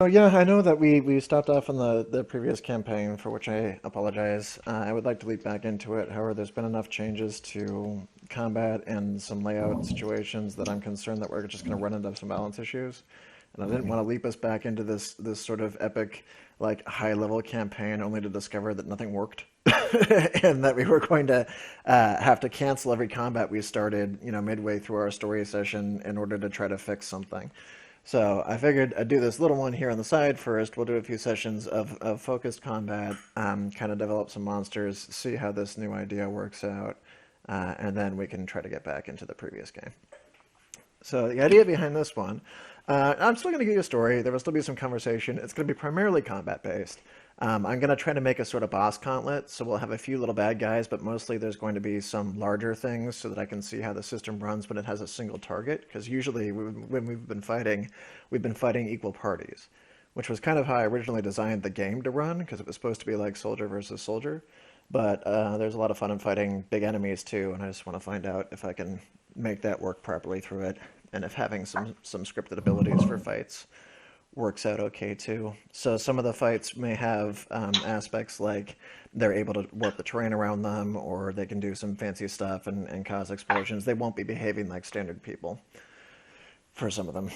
Oh yeah, I know that we stopped off on the previous campaign, for which I apologize. I would like to leap back into it. However, there's been enough changes to combat and some layout situations that I'm concerned that we're just going to run into some balance issues. And I didn't want to leap us back into this sort of epic, like high level campaign, only to discover that nothing worked, and that we were going to have to cancel every combat we started, midway through our story session in order to try to fix something. So I figured I'd do this little one here on the side first. We'll do a few sessions of focused combat, kind of develop some monsters, see how this new idea works out, and then we can try to get back into the previous game. So the idea behind this one, I'm still going to give you a story. There will still be some conversation. It's going to be primarily combat based. I'm going to try to make a sort of boss gauntlet, so we'll have a few little bad guys, but mostly there's going to be some larger things so that I can see how the system runs when it has a single target. Because usually when we've been fighting equal parties, which was kind of how I originally designed the game to run, because it was supposed to be like soldier versus soldier. But there's a lot of fun in fighting big enemies too, and I just want to find out if I can make that work properly through it, and if having some scripted abilities for fights works out okay too. So some of the fights may have aspects like they're able to warp the terrain around them, or they can do some fancy stuff and cause explosions. They won't be behaving like standard people for some of them.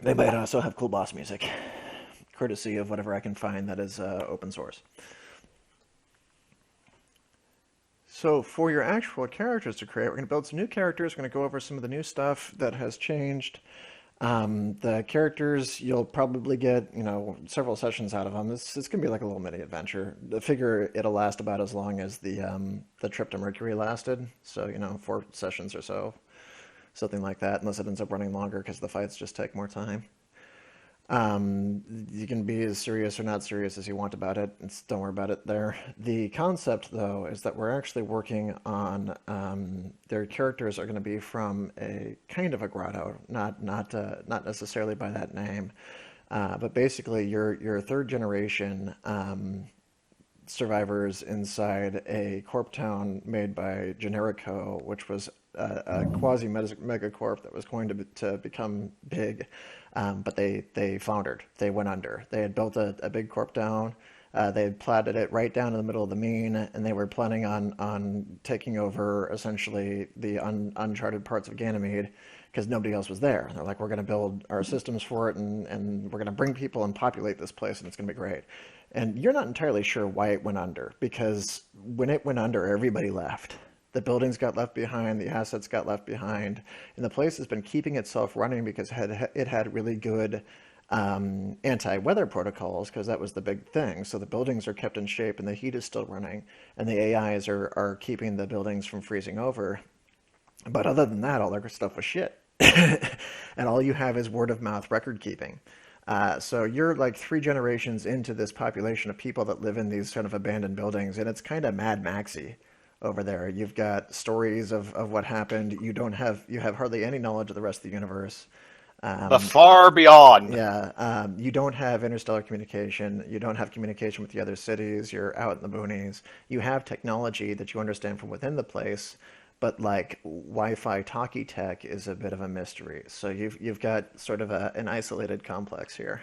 They might also have cool boss music, courtesy of whatever I can find that is open source. So for your actual characters to create, we're going to build some new characters. We're going to go over some of the new stuff that has changed. The characters, you'll probably get, several sessions out of them. It's going to be like a little mini adventure. I figure it'll last about as long as the trip to Mercury lasted. So, 4 sessions or so, something like that, unless it ends up running longer because the fights just take more time. You can be as serious or not serious as you want about it. Don't worry about it there. The concept, though, is that we're actually working on their characters are going to be from a kind of a grotto, not necessarily by that name, but basically your third generation survivors inside a corp town made by Generico, which was a quasi megacorp that was going to become big, but they foundered. They went under. They had built a big corp town. They had platted it right down in the middle of the mean, and they were planning on taking over essentially the uncharted parts of Ganymede because nobody else was there. They're like, we're going to build our systems for it, and we're going to bring people and populate this place, and it's going to be great. And you're not entirely sure why it went under, because when it went under, everybody left. The buildings got left behind, the assets got left behind, and the place has been keeping itself running because it had really good anti-weather protocols, because that was the big thing. So the buildings are kept in shape and the heat is still running, and the AIs are keeping the buildings from freezing over. But other than that, all their stuff was shit. And all you have is word of mouth record keeping. So you're like 3 generations into this population of people that live in these kind of abandoned buildings, and it's kind of Mad Maxy over there. You've got stories of what happened. You have hardly any knowledge of the rest of the universe. The Um, far beyond. yeah, you don't have interstellar communication. You don't have communication with the other cities. You're out in the boonies. You have technology that you understand from within the place, but like Wi-Fi talkie tech is a bit of a mystery. So you've got sort of an isolated complex here.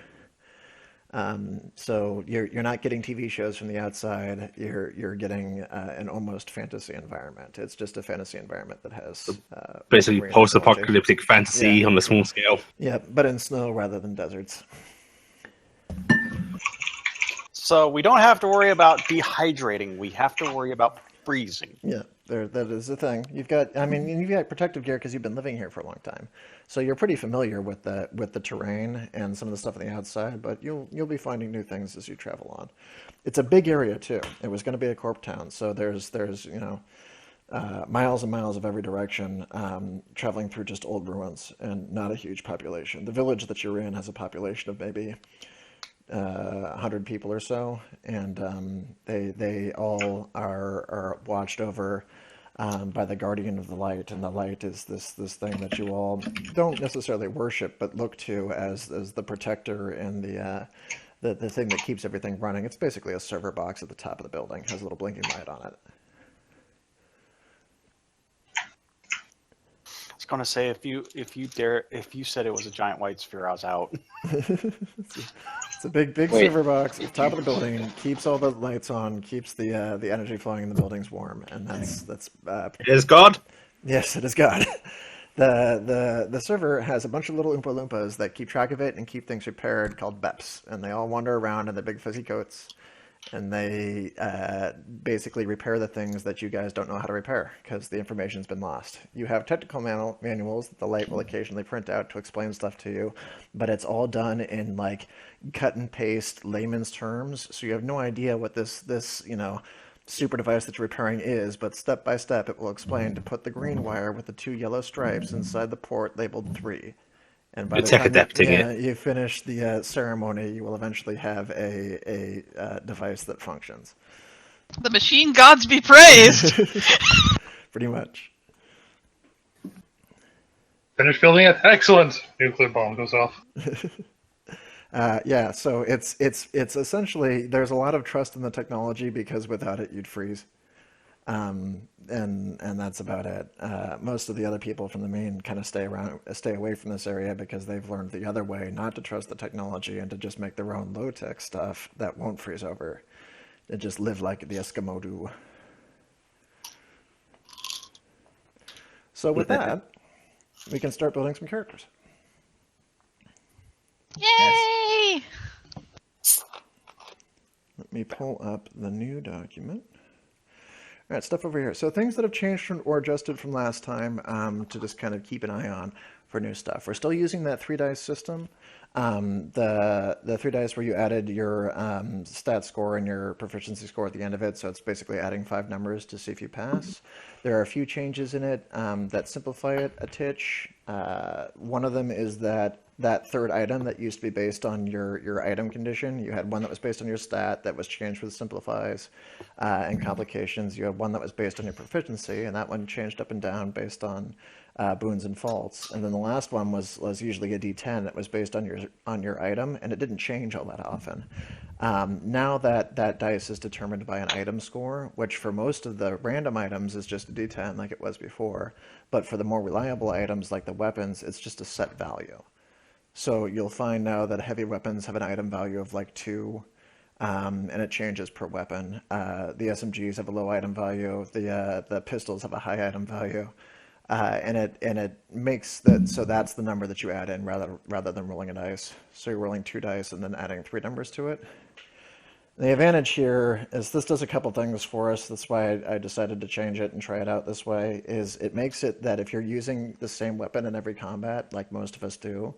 So you're not getting TV shows from the outside. You're getting an almost fantasy environment. It's just a fantasy environment that has Basically marine technology. post-apocalyptic Yeah, fantasy on the small scale. yeah, but in snow rather than deserts. So we don't have to worry about dehydrating. We have to worry about freezing. Yeah, that is the thing. I mean, you've got protective gear because you've been living here for a long time, so you're pretty familiar with the terrain and some of the stuff on the outside. But you'll be finding new things as you travel on. It's a big area too. It was going to be a corp town, so there's miles and miles of every direction, traveling through just old ruins and not a huge population. The village that you're in has a population of maybe 100 people or so, and they all are watched over by the Guardian of the Light, and the Light is this thing that you all don't necessarily worship, but look to as the protector and the thing that keeps everything running. It's basically a server box at the top of the building, has a little blinking light on it. was gonna say if you said it was a giant white sphere, I was out. It's a big Wait. server box at the top of the building, keeps all the lights on, keeps the energy flowing in the buildings warm, and that's It is God. yes, it is God. The server has a bunch of little Oompa Loompas that keep track of it and keep things repaired called BEPs, and they all wander around in their big fuzzy coats, and they basically repair the things that you guys don't know how to repair because the information's been lost. You have technical manuals that the light will occasionally print out to explain stuff to you, but it's all done in like cut and paste layman's terms, so you have no idea what this super device that you're repairing is, but step by step it will explain to put the green wire with the 2 yellow stripes inside the port labeled 3. And by You're the tech time adapting it. you finish the ceremony, you will eventually have a device that functions. The machine gods be praised. Pretty much. Finish building it. Excellent. Nuclear bomb goes off. Yeah, so it's essentially there's a lot of trust in the technology because without it you'd freeze. And that's about it. Most of the other people from the main kind of stay away from this area because they've learned the other way, not to trust the technology and to just make their own low-tech stuff that won't freeze over. They just live like the Eskimo do. So with that, we can start building some characters. Yay! Let me pull up the new document. All right, stuff over here. So things that have changed or adjusted from last time to just kind of keep an eye on for new stuff. We're still using that 3-dice system. The 3 dice where you added your stat score and your proficiency score at the end of it. So it's basically adding 5 numbers to see if you pass. There are a few changes in it that simplify it a titch. One of them is that third item that used to be based on your item condition. You had one that was based on your stat that was changed with simplifies and complications. You had one that was based on your proficiency, and that one changed up and down based on boons and faults. And then the last one was usually a D10 that was based on your item, and it didn't change all that often. Now that dice is determined by an item score, which for most of the random items is just a D10 like it was before, but for the more reliable items like the weapons, it's just a set value. So you'll find now that heavy weapons have an item value of like 2, and it changes per weapon. The SMGs have a low item value. The pistols have a high item value, and it makes that so that's the number that you add in rather than rolling a dice. So you're rolling 2 dice and then adding 3 numbers to it. The advantage here is this does a couple things for us. That's why I decided to change it and try it out this way. Is it makes it that if you're using the same weapon in every combat, like most of us do.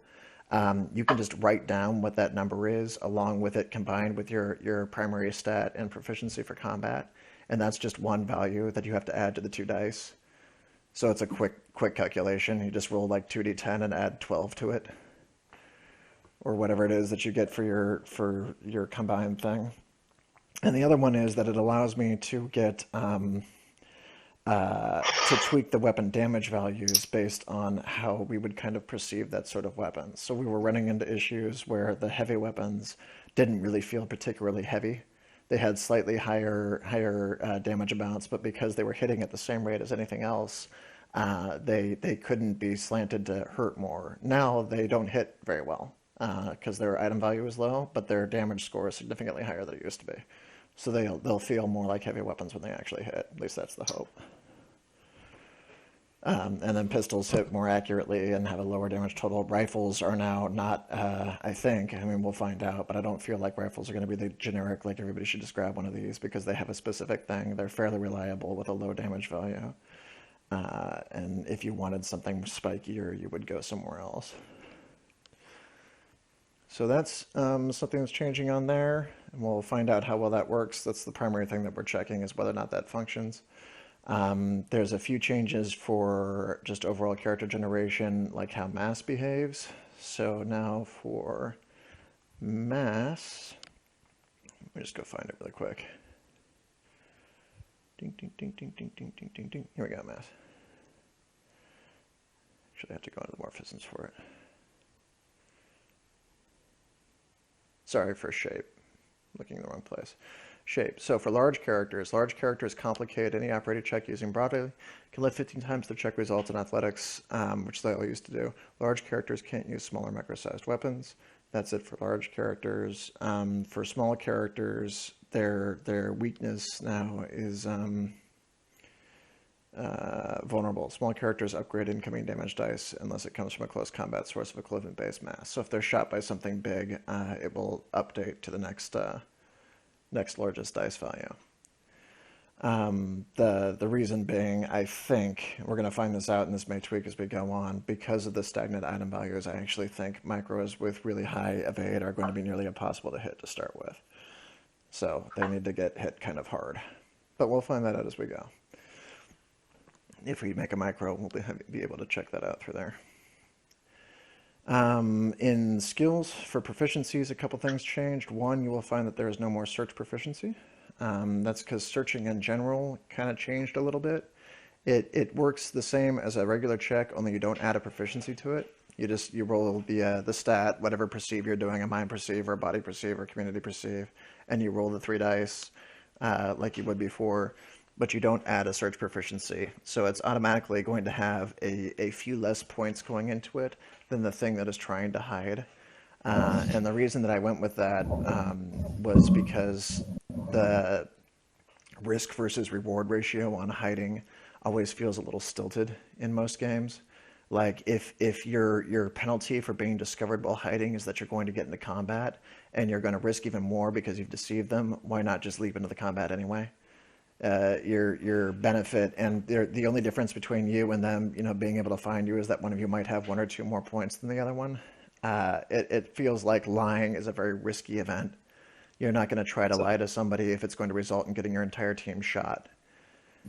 You can just write down what that number is along with it combined with your primary stat and proficiency for combat. And that's just one value that you have to add to the 2 dice. So it's a quick calculation. You just roll like 2d10 and add 12 to it. Or whatever it is that you get for your combined thing. And the other one is that it allows me to get to tweak the weapon damage values based on how we would kind of perceive that sort of weapon. So we were running into issues where the heavy weapons didn't really feel particularly heavy. They had slightly higher damage amounts, but because they were hitting at the same rate as anything else, they couldn't be slanted to hurt more. Now they don't hit very well because their item value is low, but their damage score is significantly higher than it used to be. So they'll feel more like heavy weapons when they actually hit. At least that's the hope. And then pistols hit more accurately and have a lower damage total. Rifles are now not, I think, I mean, we'll find out, but I don't feel like rifles are going to be the generic, like everybody should just grab one of these because they have a specific thing. They're fairly reliable with a low damage value. And if you wanted something spikier, you would go somewhere else. So that's something that's changing on there, and we'll find out how well that works. That's the primary thing that we're checking is whether or not that functions. There's a few changes for just overall character generation, like how mass behaves. So now for mass, let me just go find it really quick. Ding, ding, ding, ding, ding, ding, ding, ding, ding. Here we go, mass. Actually, I have to go into the morphisms for it. Sorry for shape. Looking in the wrong place. shape. So for large characters complicate any operator check using broadly, can lift 15 times their check results in athletics, which they all used to do. Large characters can't use smaller micro-sized weapons. That's it for large characters. For small characters, their weakness now is vulnerable. Small characters upgrade incoming damage dice unless it comes from a close combat source of equivalent base mass. So if they're shot by something big, it will update to the next largest dice value. The reason being, I think, we're going to find this out, and this may tweak as we go on, because of the stagnant item values, I actually think micros with really high evade are going to be nearly impossible to hit to start with. So they need to get hit kind of hard. But we'll find that out as we go. If we make a micro, we'll be able to check that out through there. In skills for proficiencies, a couple things changed. One, you will find that there is no more search proficiency. That's because searching in general kind of changed a little bit. It works the same as a regular check, only you don't add a proficiency to it. You roll the stat, whatever perceive you're doing, a mind perceive or a body perceive or community perceive, and you roll the 3 dice like you would before, but you don't add a search proficiency. So it's automatically going to have a few less points going into it than the thing that is trying to hide. And the reason that I went with that was because the risk versus reward ratio on hiding always feels a little stilted in most games. Like if your penalty for being discovered while hiding is that you're going to get into combat and you're going to risk even more because you've deceived them, why not just leap into the combat anyway? Your benefit, and the only difference between you and them, being able to find you is that one of you might have 1 or 2 more points than the other one. It feels like lying is a very risky event. You're not going to try to lie to somebody if it's going to result in getting your entire team shot.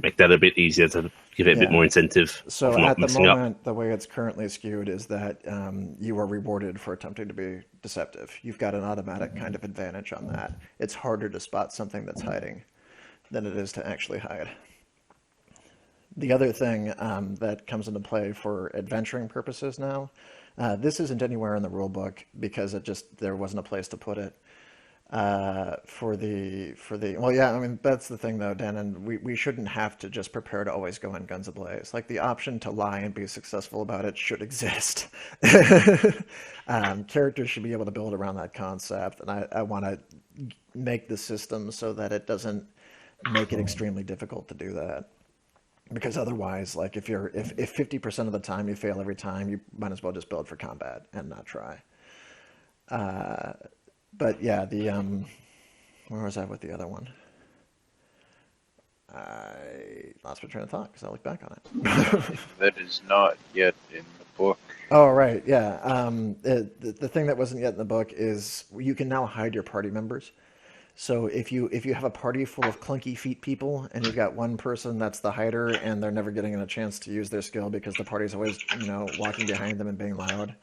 Make that a bit easier to give it a bit more incentive. So at the moment, the way it's currently skewed is that you are rewarded for attempting to be deceptive. You've got an automatic kind of advantage on that. It's harder to spot something that's hiding than it is to actually hide. The other thing that comes into play for adventuring purposes now, this isn't anywhere in the rule book because there wasn't a place to put it. Well, yeah, I mean, that's the thing though, Dan, and we shouldn't have to just prepare to always go in guns ablaze. Like, the option to lie and be successful about it should exist. Characters should be able to build around that concept, and I want to make the system so that it doesn't make it extremely difficult to do that. Because otherwise, like, if 50% of the time you fail every time, you might as well just build for combat and not try. But yeah, where was I with the other one? I lost my train of thought because I looked back on it. That is not yet in the book. Oh, right, yeah. The thing that wasn't yet in the book is you can now hide your party members. So if you have a party full of clunky feet people and you've got one person that's the hider and they're never getting a chance to use their skill because the party's always, walking behind them and being loud,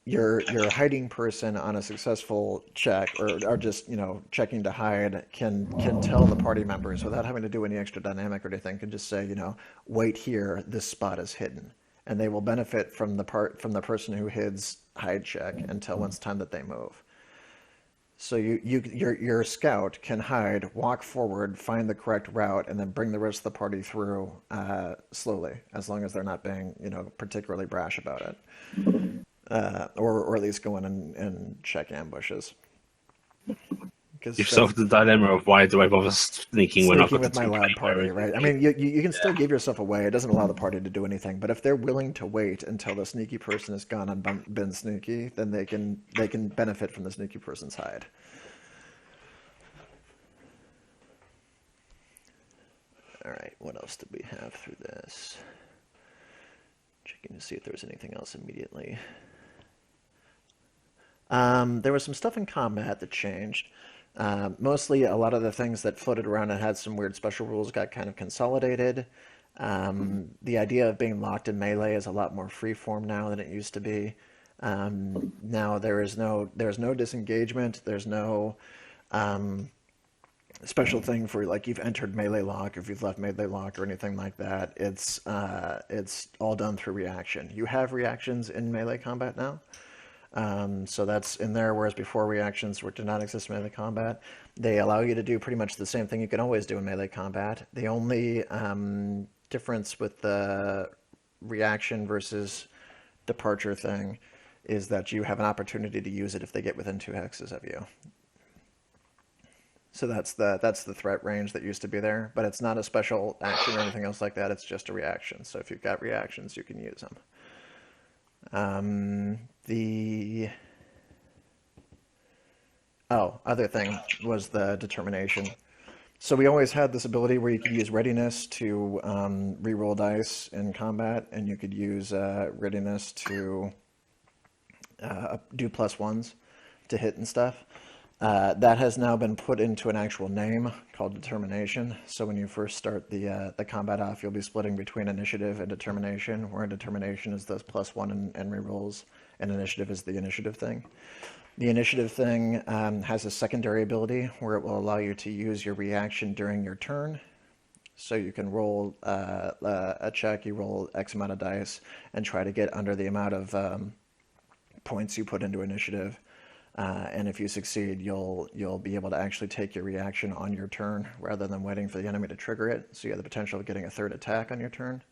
your hiding person on a successful check or just, checking to hide can tell the party members without having to do any extra dynamic or anything, can just say, wait here, this spot is hidden. And they will benefit from the person who hides hide check until it's time that they move. So your scout can hide, walk forward, find the correct route, and then bring the rest of the party through slowly, as long as they're not being, particularly brash about it, or at least go in and check ambushes. Give yourself the dilemma of why do I bother sneaking when I've got with my loud party, right? I mean, you can still give yourself away. It doesn't allow the party to do anything. But if they're willing to wait until the sneaky person is gone and been sneaky, then they can benefit from the sneaky person's hide. All right, what else did we have through this? Checking to see if there was anything else immediately. There was some stuff in combat that changed. Mostly a lot of the things that floated around and had some weird special rules got kind of consolidated. The idea of being locked in melee is a lot more freeform now than it used to be. Now there's no disengagement. There's no special thing for, like, you've entered melee lock, if you've left melee lock or anything like that. It's all done through reaction. You have reactions in melee combat now. So that's in there, whereas before reactions did not exist in melee combat. They allow you to do pretty much the same thing you can always do in melee combat. The only difference with the reaction versus departure thing is that you have an opportunity to use it if they get within 2 hexes of you. So that's the threat range that used to be there, but it's not a special action or anything else like that. It's just a reaction. So if you've got reactions, you can use them. Other thing was the determination. So we always had this ability where you could use readiness to re-roll dice in combat, and you could use readiness to do +1s to hit and stuff. That has now been put into an actual name called determination. So when you first start the combat off, you'll be splitting between initiative and determination, where determination is those +1 and rerolls, and initiative is the initiative thing. The initiative thing has a secondary ability where it will allow you to use your reaction during your turn. So you can roll a check, you roll X amount of dice, and try to get under the amount of points you put into initiative. And if you succeed, you'll be able to actually take your reaction on your turn rather than waiting for the enemy to trigger it. So you have the potential of getting a third attack on your turn.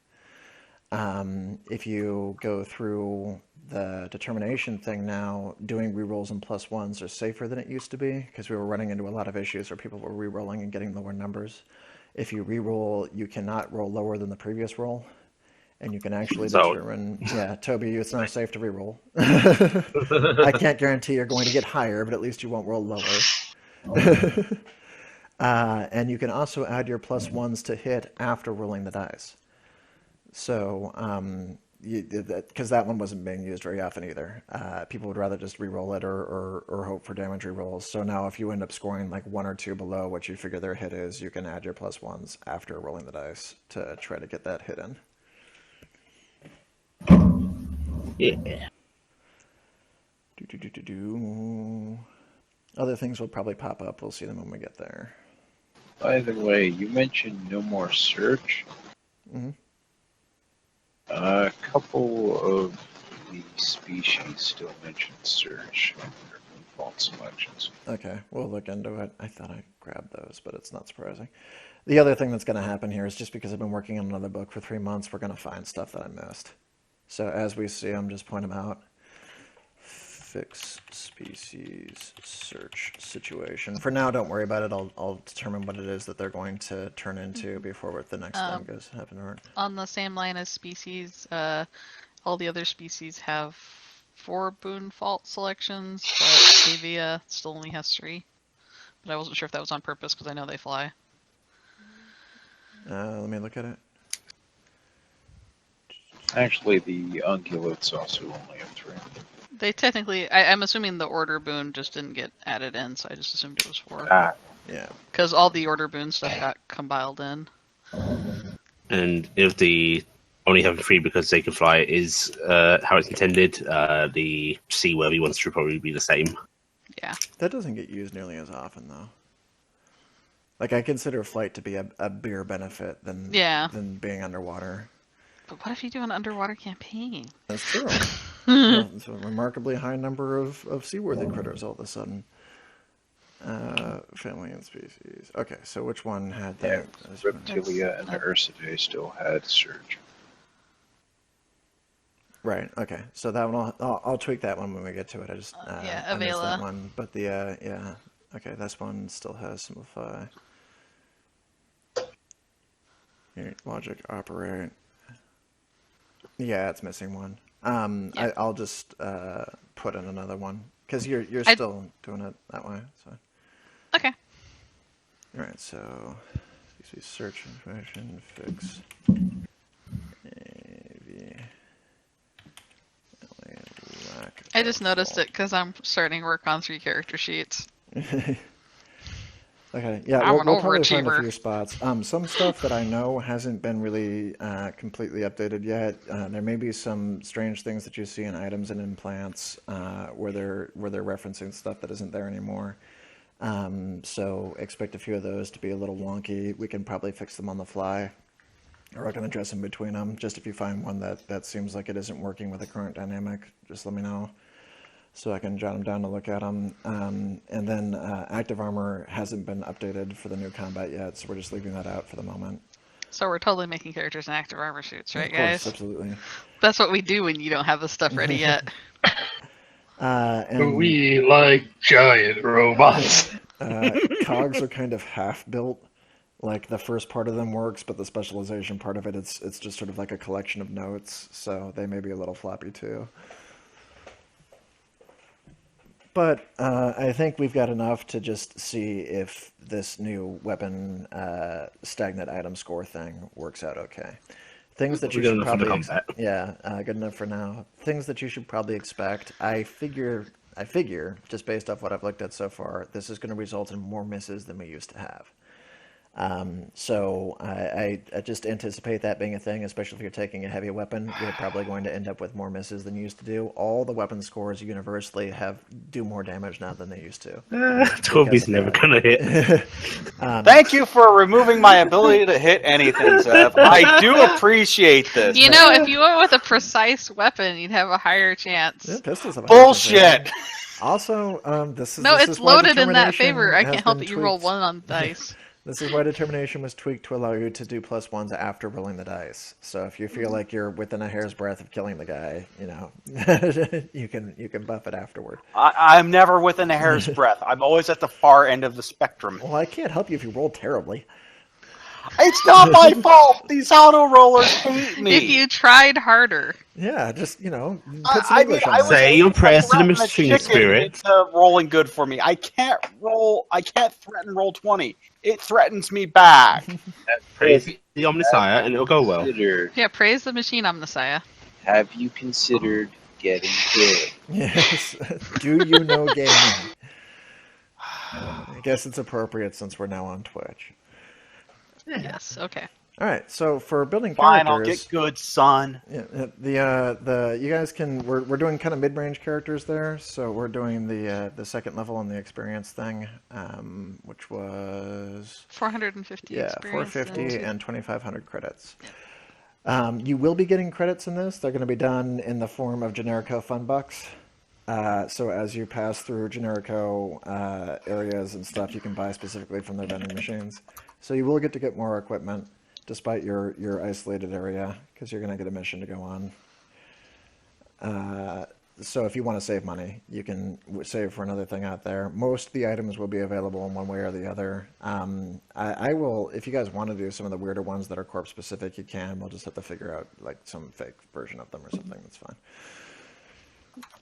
If you go through the determination thing now, doing rerolls and +1s are safer than it used to be, because we were running into a lot of issues where people were rerolling and getting lower numbers. If you reroll, you cannot roll lower than the previous roll. And you can actually determine, yeah, Toby, it's not safe to reroll. I can't guarantee you're going to get higher, but at least you won't roll lower. And you can also add your +1s to hit after rolling the dice. So, because that one wasn't being used very often either. People would rather just re-roll it or hope for damage re-rolls. So now if you end up scoring like 1 or 2 below what you figure their hit is, you can add your +1s after rolling the dice to try to get that hit in. Yeah. Other things will probably pop up. We'll see them when we get there. By the way, you mentioned no more search. Mm-hmm. A couple of the species still mention search in their default selections. Okay, we'll look into it. I thought I grabbed those, but it's not surprising. The other thing that's going to happen here is just because I've been working on another book for 3 months, we're going to find stuff that I missed. So as we see them, just point them out. Fix species search situation. For now, don't worry about it. I'll determine what it is that they're going to turn into before the next one goes happen. On the same line as species, all the other species have 4 boon fault selections, but Avia still only has 3. But I wasn't sure if that was on purpose because I know they fly. Let me look at it. Actually, the ungulates also only have 3. They technically, I'm assuming the order boon just didn't get added in, so I just assumed it was 4. Yeah. Because all the order boon stuff got compiled in. And if the only having 3 because they can fly is how it's intended, the seaworthy ones should probably be the same. Yeah. That doesn't get used nearly as often, though. Like, I consider flight to be a bigger benefit than being underwater. But what if you do an underwater campaign? That's true. It's a remarkably high number of seaworthy critters all of a sudden. Family and species. Okay, so which one had that? Yeah, Reptilia and the Ursidae still had search. Right. Okay. So that one, I'll tweak that one when we get to it. I just I missed that one. But the yeah. Okay, this one still has Simplify. Logic, operate. Yeah, it's missing one. I'll just put in another one because you're still doing it that way. So. Okay. All right. So, you see, search information, fix. I just noticed it because I'm starting work on 3 character sheets. Okay, yeah, I'm we'll an probably find a overachiever. few spots. Some stuff that I know hasn't been really completely updated yet. There may be some strange things that you see in items and in plants where they're referencing stuff that isn't there anymore. So expect a few of those to be a little wonky. We can probably fix them on the fly, or I can address them between them. Just if you find one that seems like it isn't working with the current dynamic, just let me know. so I can jot them down to look at them. And then active armor hasn't been updated for the new combat yet, so we're just leaving that out for the moment. So we're totally making characters in active armor suits, right, Of course, guys? absolutely. That's what we do when you don't have the stuff ready yet. And We like giant robots. cogs are kind of half built. Like the first part of them works, but the specialization part of it, it's just sort of like a collection of notes, so they may be a little floppy too. But I think we've got enough to just see if this new weapon stagnant item score thing works out okay. Things that you Good should enough for the probably combat. good enough for now. Things that you should probably expect. I figure just based off what I've looked at so far, this is going to result in more misses than we used to have. So I just anticipate that being a thing, especially if you're taking a heavy weapon. You're probably going to end up with more misses than you used to do. All the weapon scores universally do more damage now than they used to. Toby's never gonna hit. Thank you for removing my ability to hit anything, Zev. I do appreciate this. You know, if you went with a precise weapon, you'd have a higher chance. Yeah, pistols have a higher Bullshit. percentage. Also, this is No, this it's is why loaded in that determination favor. I has can't help been it. You roll tweaked. 1 on dice. This is why determination was tweaked to allow you to do +1s after rolling the dice. So if you feel like you're within a hair's breadth of killing the guy, you can buff it afterward. I'm never within a hair's breadth. I'm always at the far end of the spectrum. Well, I can't help you if you roll terribly. It's not my fault. These auto rollers hate me. If you tried harder. Yeah, just put some I English mean, on I that. was Say able your to prayers to the threaten machine chicken spirit. into rolling good for me. I can't threaten roll 20. It threatens me back. Praise the Omnissiah, and it'll go well. Yeah, praise the machine, Omnissiah. Have you considered getting good? Yes. Do you know gaming? I guess it's appropriate since we're now on Twitch. Yes, okay. All right, so for building Fine, characters, I'll get good, son. yeah, you guys can we're doing kind of mid-range characters there, so we're doing the second level on the experience thing, which was 450 experience. 450 and 2,500 credits. You will be getting credits in this. They're going to be done in the form of Generico Fun Bucks. So as you pass through Generico areas and stuff, you can buy specifically from their vending machines. So you will get more equipment, despite your isolated area, because you're going to get a mission to go on. So if you want to save money, you can save for another thing out there. Most of the items will be available in one way or the other. I will, if you guys want to do some of the weirder ones that are corp specific, you can. We'll just have to figure out like some fake version of them or something. That's fine.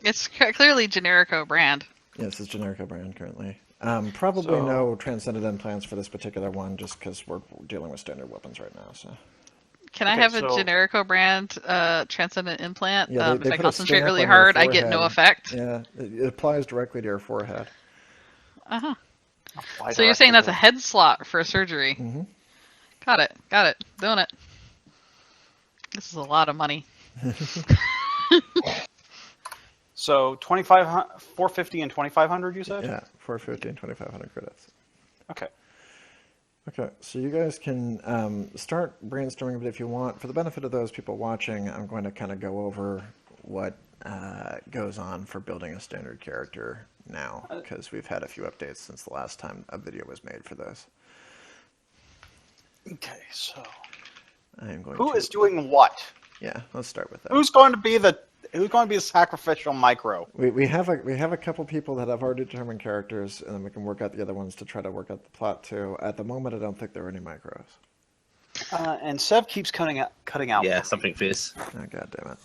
It's clearly Generico brand. Yes, it's Generico brand currently. Probably no transcendent implants for this particular one, just because we're dealing with standard weapons right now. So. Can I have a Generico brand transcendent implant? Yeah, If I put a concentrate stamp really on your hard, I get no forehead. effect. Yeah, it applies directly to your forehead. Uh-huh. Apply So you're saying directly that's a head slot for a surgery? Mm-hmm. Got it. Doing it. This is a lot of money. So 450 and 2,500, you said? Yeah, 450 and 2,500 credits. Okay. Okay, so you guys can start brainstorming, but if you want, for the benefit of those people watching, I'm going to kind of go over what goes on for building a standard character now, because we've had a few updates since the last time a video was made for this. Okay, so I am going who to... is doing what? Yeah, let's start with that. Who's going to be the sacrificial micro? We have a couple people that have already determined characters, and then we can work out the other ones to try to work out the plot too. At the moment, I don't think there are any micros. And Sev keeps cutting out. Yeah, something fierce. Oh, God damn it.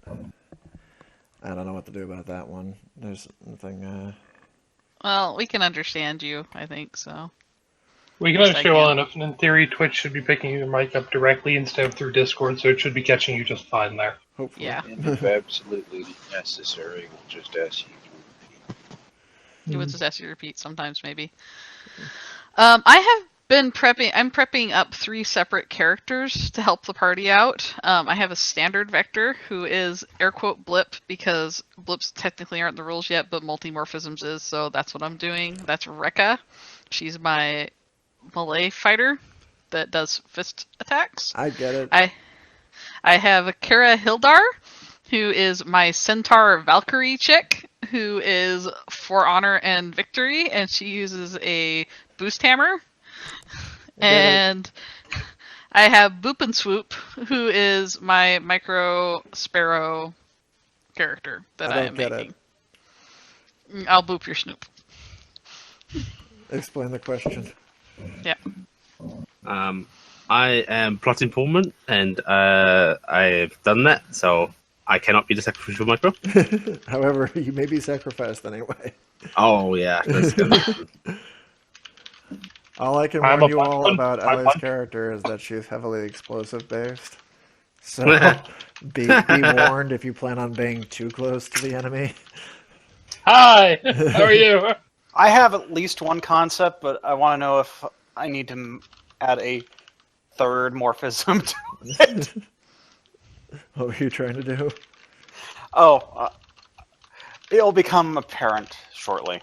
I don't know what to do about that one. There's nothing... Well, we can understand you, I think, so. We can Yes, I understand well can. enough, and in theory, Twitch should be picking your mic up directly instead of through Discord, so it should be catching you just fine there. Hopefully. Yeah. And if absolutely necessary, we'll just ask you to repeat. It would just ask you to repeat sometimes, maybe. I have been prepping. I'm prepping up 3 separate characters to help the party out. I have a standard vector who is air quote blip because blips technically aren't the rules yet, but multimorphisms is, so that's what I'm doing. That's Rekka. She's my melee fighter that does fist attacks. I get it. I have Kara Hildar, who is my Centaur Valkyrie chick, who is for honor and victory, and she uses a boost hammer. And I have Boop and Swoop, who is my micro sparrow character that I I don't am get making. I'll boop your snoop. Explain the question. Yeah. I am plotting Pullman, and I've done that, so I cannot be the sacrificial micro. However, you may be sacrificed anyway. Oh yeah, that's gonna... All I can I'm warn a you all punch- about my Ellie's punch- character is that she's heavily explosive based. So be warned if you plan on being too close to the enemy. Hi, how are you? I have at least one concept, but I want to know if I need to add a third morphism to it. What were you trying to do? It'll become apparent shortly.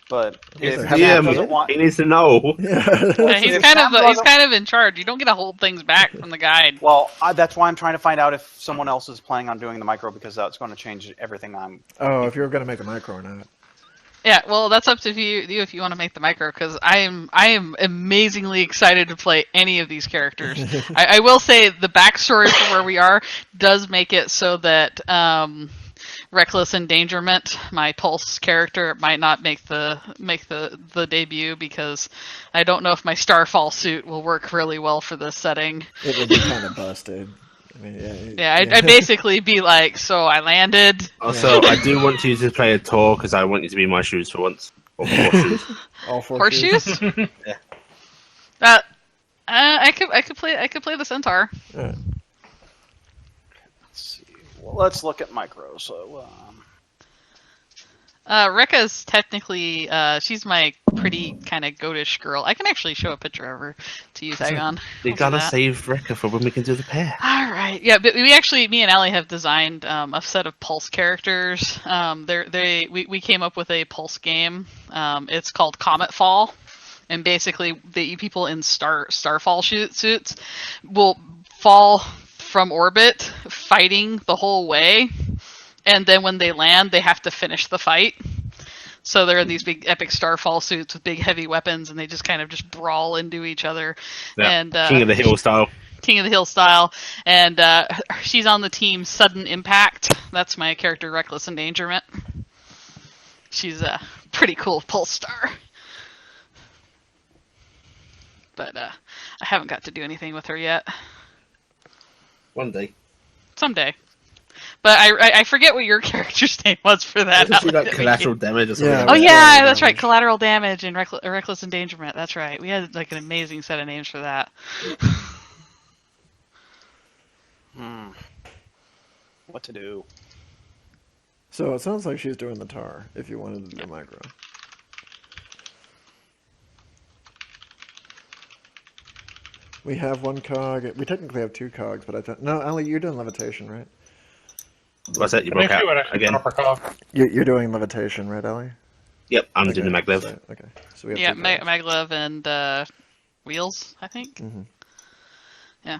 But if Have Matt you- doesn't want, he needs to know. Yeah. Yeah, he's If kind Sam of he's doesn't- kind of in charge. You don't get to hold things back from the guide. well, that's why I'm trying to find out if someone else is planning on doing the micro, because that's going to change everything. Oh, if you were going to make a micro or not. Yeah, well, that's up to you if you want to make the micro, because I am amazingly excited to play any of these characters. I will say the backstory for where we are does make it so that Reckless Endangerment, my Pulse character, might not make the debut, because I don't know if my Starfall suit will work really well for this setting. It would be kind of busted. I mean, Yeah, I'd basically be like, so I landed. Also, I do want you to play a tour because I want you to be my shoes for once. Or horseshoes. all four Horseshoes? Yeah. I could play the Centaur. Alright. Let's see. Well, let's look at micro. So, Rekka's technically, she's my pretty kind of goatish girl. I can actually show a picture of her to you, Tagon. You gotta save Rekka for when we can do the pair. All right, yeah, but me and Allie have designed a set of Pulse characters. We came up with a Pulse game. It's called Comet Fall, and basically the people in Starfall suits will fall from orbit, fighting the whole way. And then when they land, they have to finish the fight. So they're in these big epic Starfall suits with big heavy weapons, and they just kind of just brawl into each other. Yeah. And King of the Hill style. King of the Hill style. And she's on the team Sudden Impact. That's my character, Reckless Endangerment. She's a pretty cool Pulse star. But I haven't got to do anything with her yet. One day. Someday. But I forget what your character's name was for that. Isn't she like collateral damage or something? Yeah, Oh like yeah, Collateral that's right. damage. Collateral damage and reckless endangerment. That's right. We had like an amazing set of names for that. what to do? So it sounds like she's doing the tar, if you wanted to do micro. We have one cog. We technically have two cogs, but I don't... No, Ali, you're doing levitation, right? What's that? You I mean, broke if you would out actually again. run up our call. You're doing levitation, right, Ali? Yep, I'm doing the maglev. So, okay, so we have Yeah, two cogs. Maglev and Wheels, I think. Mhm. Yeah.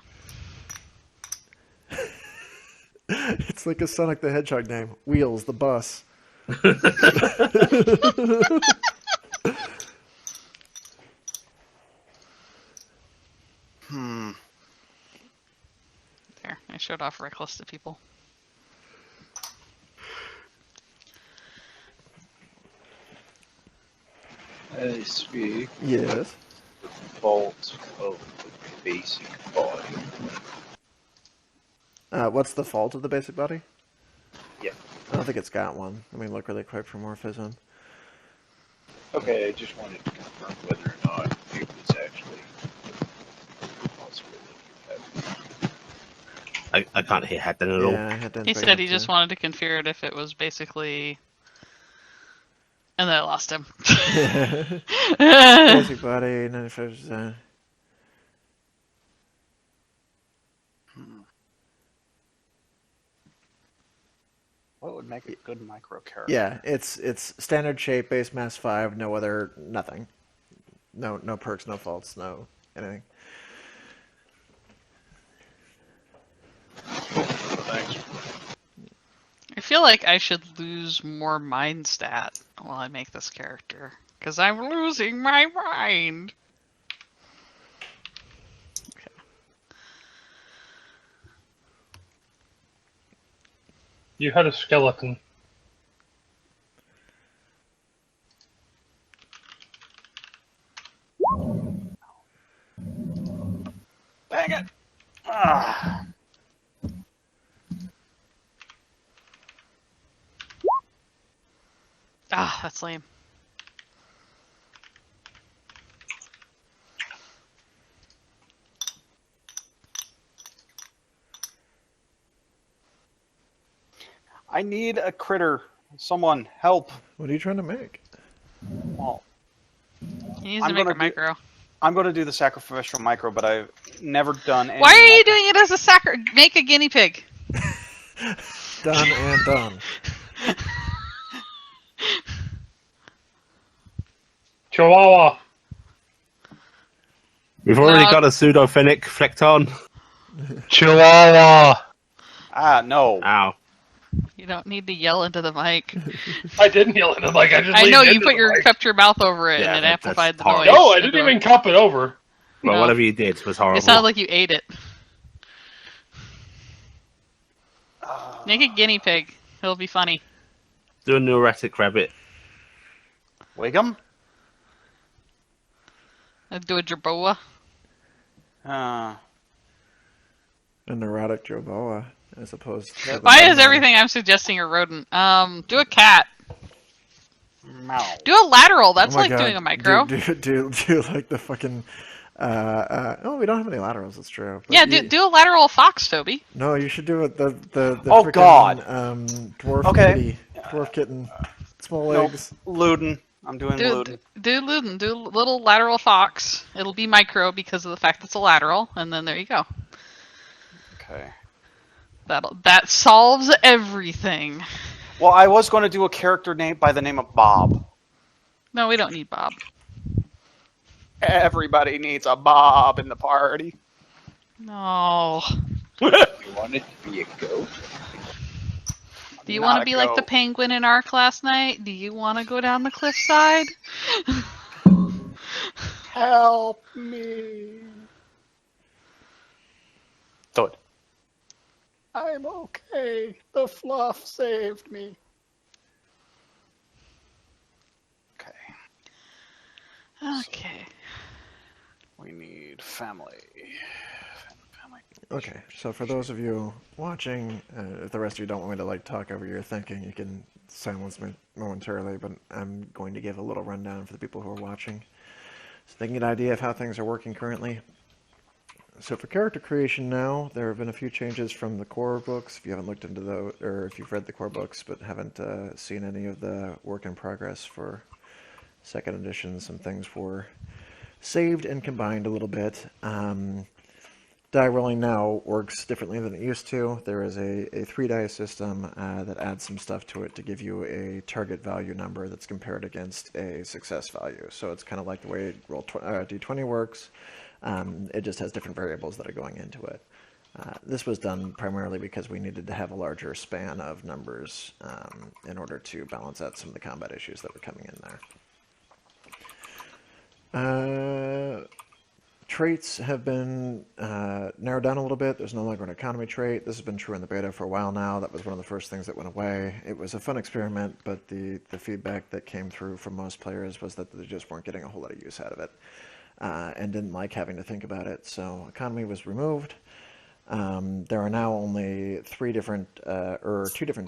It's like a Sonic the Hedgehog name. Wheels, the bus. There, I showed off Reckless to people. I speak Yes. the fault of the basic body. What's the fault of the basic body? Yeah. I don't think it's got one. Let me look really quick for morphism. Okay, I just wanted to confirm whether or not it was actually a possibility of having. I can't hear Hadden at all. Yeah, I had to He invite said him he just to- wanted to configure it if it was basically. And then I lost him. Basic body, 95%. What would make a good micro character? Yeah, it's standard shape, base mass 5, no other, nothing. No perks, no faults, no anything. Thanks. feel like I should lose more mind stat while I make this character. Because I'm losing my mind. Okay. You had a skeleton. Dang it! Ah. Ah, that's lame. I need a critter. Someone help. What are you trying to make? Well, He needs to I'm make a gonna do- micro. I'm going to do the sacrificial micro, but I've never done any. Why are you doing it as a Make a guinea pig. Done and done. Chihuahua. We've already No. got a pseudo-fennec Flecton. Chihuahua. Ah, no. Ow. You don't need to yell into the mic. I didn't yell at him like I just. I know leaned you into put the your mic. kept your mouth over it Yeah, and it that's amplified the horrible. noise. No, I didn't even cup it over. Well, No. whatever you did was horrible. It sounded like you ate it. Make a guinea pig. It'll be funny. Do a neurotic rabbit. Wiggum? Do a jerboa. Uh, A neurotic Joboa, as opposed to... the Why is normal- everything I'm suggesting a rodent? Do a cat. Meow. Do a lateral. That's Oh my like God. doing a micro. Do like the fucking... oh, we don't have any laterals, that's true. But Yeah, you- do a lateral fox, Toby. No, you should do it the Oh, frickin', God. Dwarf Okay. kitty. Dwarf kitten. Small Nope. legs. Luden. I'm doing Do Luden. Luden. Do a little lateral fox. It'll be micro because of the fact it's a lateral, and then there you go. Okay. That solves everything. Well, I was going to do a character name by the name of Bob. No, we don't need Bob. Everybody needs a Bob in the party. No. You want it to be a goat? Do you Not want a to be like the goat. penguin in our class night? Do you want to go down the cliffside? Help me. Thud. I'm okay. The fluff saved me. Okay. Okay. We need family. Family. Okay, so for those of you watching, if the rest of you don't want me to like talk over your thinking, you can silence me momentarily, but I'm going to give a little rundown for the people who are watching, so they can get an idea of how things are working currently. So for character creation now, there have been a few changes from the core books. If you haven't looked into those, or if you've read the core books but haven't seen any of the work in progress for second edition, some things were saved and combined a little bit. Die rolling now works differently than it used to. There is a 3-die system that adds some stuff to it to give you a target value number that's compared against a success value. So it's kind of like the way D20 works. It just has different variables that are going into it. This was done primarily because we needed to have a larger span of numbers in order to balance out some of the combat issues that were coming in there. Traits have been narrowed down a little bit. There's no longer an economy trait. This has been true in the beta for a while now. That was one of the first things that went away. It was a fun experiment, but the feedback that came through from most players was that they just weren't getting a whole lot of use out of it and didn't like having to think about it. So economy was removed. There are now only 2 different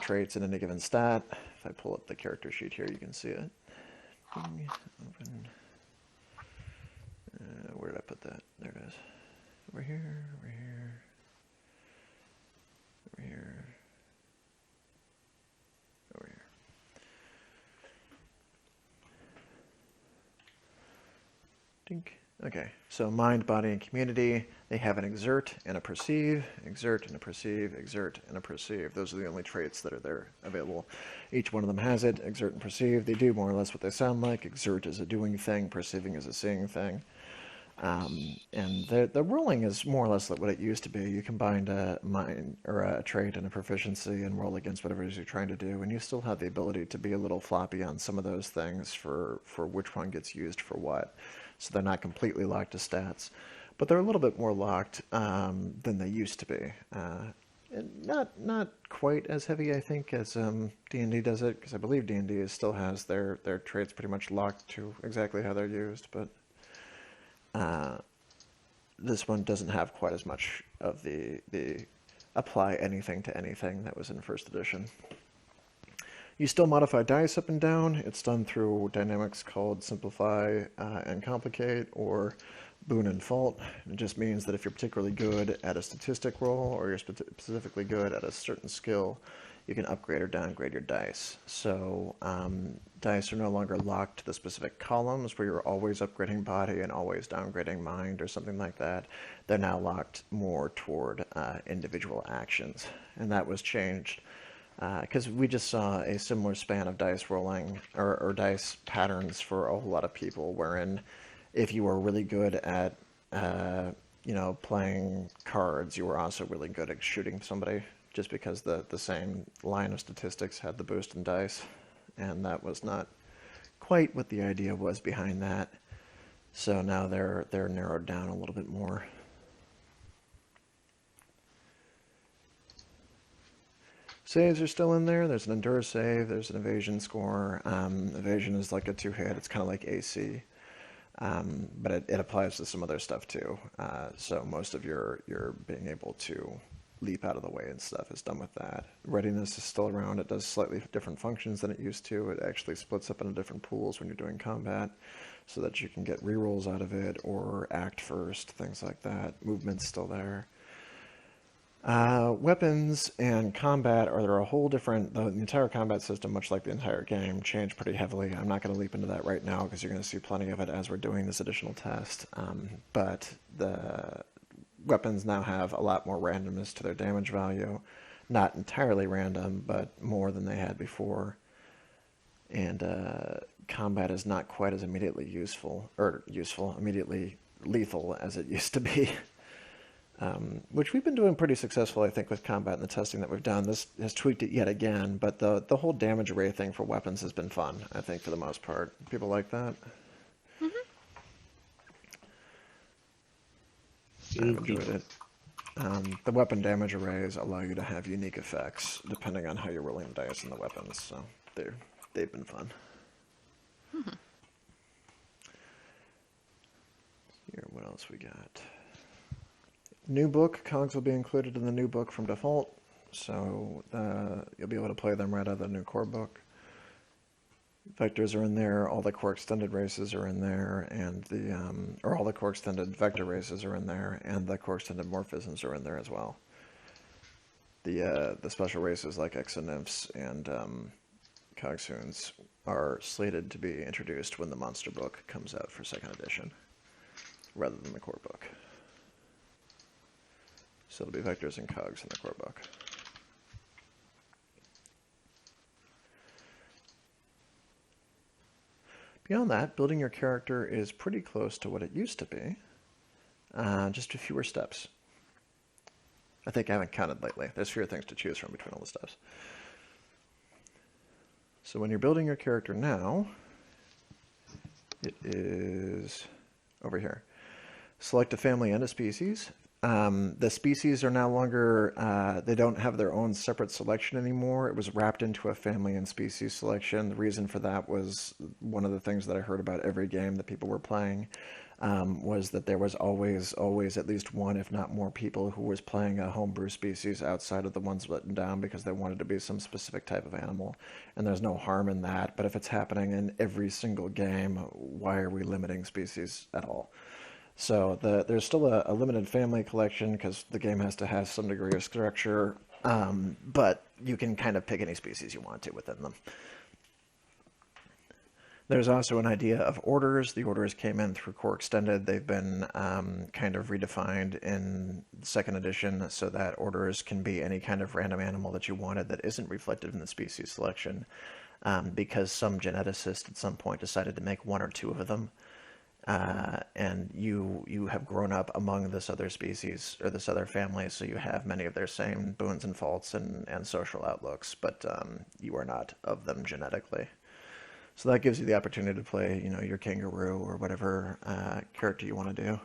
traits in any given stat. If I pull up the character sheet here, you can see it. Open. Where did I put that? There it is. Over here, over here, over here, over here. Dink. Okay, so mind, body, and community. They have an exert and a perceive, exert and a perceive, exert and a perceive. Those are the only traits that are there available. Each one of them has it, exert and perceive. They do more or less what they sound like. Exert is a doing thing, perceiving is a seeing thing. And the rolling is more or less like what it used to be. You combined a mind or a trait and a proficiency and roll against whatever it is you're trying to do, and you still have the ability to be a little floppy on some of those things for which one gets used for what. So they're not completely locked to stats, but they're a little bit more locked than they used to be. And not quite as heavy, I think, as D&D does it, because I believe D&D still has their traits pretty much locked to exactly how they're used, but this one doesn't have quite as much of the apply anything to anything that was in first edition. You still modify dice up and down. It's done through dynamics called Simplify and Complicate, or Boon and Fault. It just means that if you're particularly good at a statistic roll, or you're specifically good at a certain skill, you can upgrade or downgrade your dice. So dice are no longer locked to the specific columns where you're always upgrading body and always downgrading mind or something like that. They're now locked more toward individual actions. And that was changed because we just saw a similar span of dice rolling or dice patterns for a whole lot of people, wherein if you were really good at playing cards, you were also really good at shooting somebody, just because the same line of statistics had the boost in dice, and that was not quite what the idea was behind that. So now they're narrowed down a little bit more. Saves are still in there. There's an endure save. There's an evasion score. Evasion is like a 2-hit. It's kind of like AC. But it applies to some other stuff too. So most of your being able to leap out of the way and stuff is done with that. Readiness is still around. It does slightly different functions than it used to. It actually splits up into different pools when you're doing combat, so that you can get rerolls out of it or act first, things like that. Movement's still there. Weapons and combat are a whole different. The entire combat system, much like the entire game, changed pretty heavily. I'm not going to leap into that right now because you're going to see plenty of it as we're doing this additional test. But the weapons now have a lot more randomness to their damage value. Not entirely random, but more than they had before. And combat is not quite as immediately immediately lethal as it used to be. Which we've been doing pretty successful, I think, with combat and the testing that we've done. This has tweaked it yet again, but the whole damage array thing for weapons has been fun, I think, for the most part. People like that? Mm-hmm. I've enjoyed it. The weapon damage arrays allow you to have unique effects depending on how you're rolling the dice and the weapons, so they've been fun. Mm-hmm. Here, what else we got? New book. Cogs will be included in the new book from default, so you'll be able to play them right out of the new core book. Vectors are in there, all the core extended races are in there, and all the core extended vector races are in there, and the core extended morphisms are in there as well. The special races like exonymphs and Cogsoons are slated to be introduced when the monster book comes out for 2nd edition, rather than the core book. So it'll be vectors and cogs in the core book. Beyond that, building your character is pretty close to what it used to be, just a fewer steps. I think I haven't counted lately. There's fewer things to choose from between all the steps. So when you're building your character now, it is over here. Select a family and a species. The species are no longer, they don't have their own separate selection anymore. It was wrapped into a family and species selection. The reason for that was one of the things that I heard about every game that people were playing, was that there was always at least one, if not more people who was playing a homebrew species outside of the ones written down because they wanted to be some specific type of animal. And there's no harm in that, but if it's happening in every single game, why are we limiting species at all? So there's still a limited family collection because the game has to have some degree of structure, but you can kind of pick any species you want to within them. There's also an idea of orders. The orders came in through Core Extended. They've been kind of redefined in 2nd edition so that orders can be any kind of random animal that you wanted that isn't reflected in the species selection, because some geneticist at some point decided to make 1 or 2 of them. and you have grown up among this other species or this other family, so you have many of their same boons and faults and social outlooks, but you are not of them genetically. So that gives you the opportunity to play, your kangaroo or whatever character you want to do.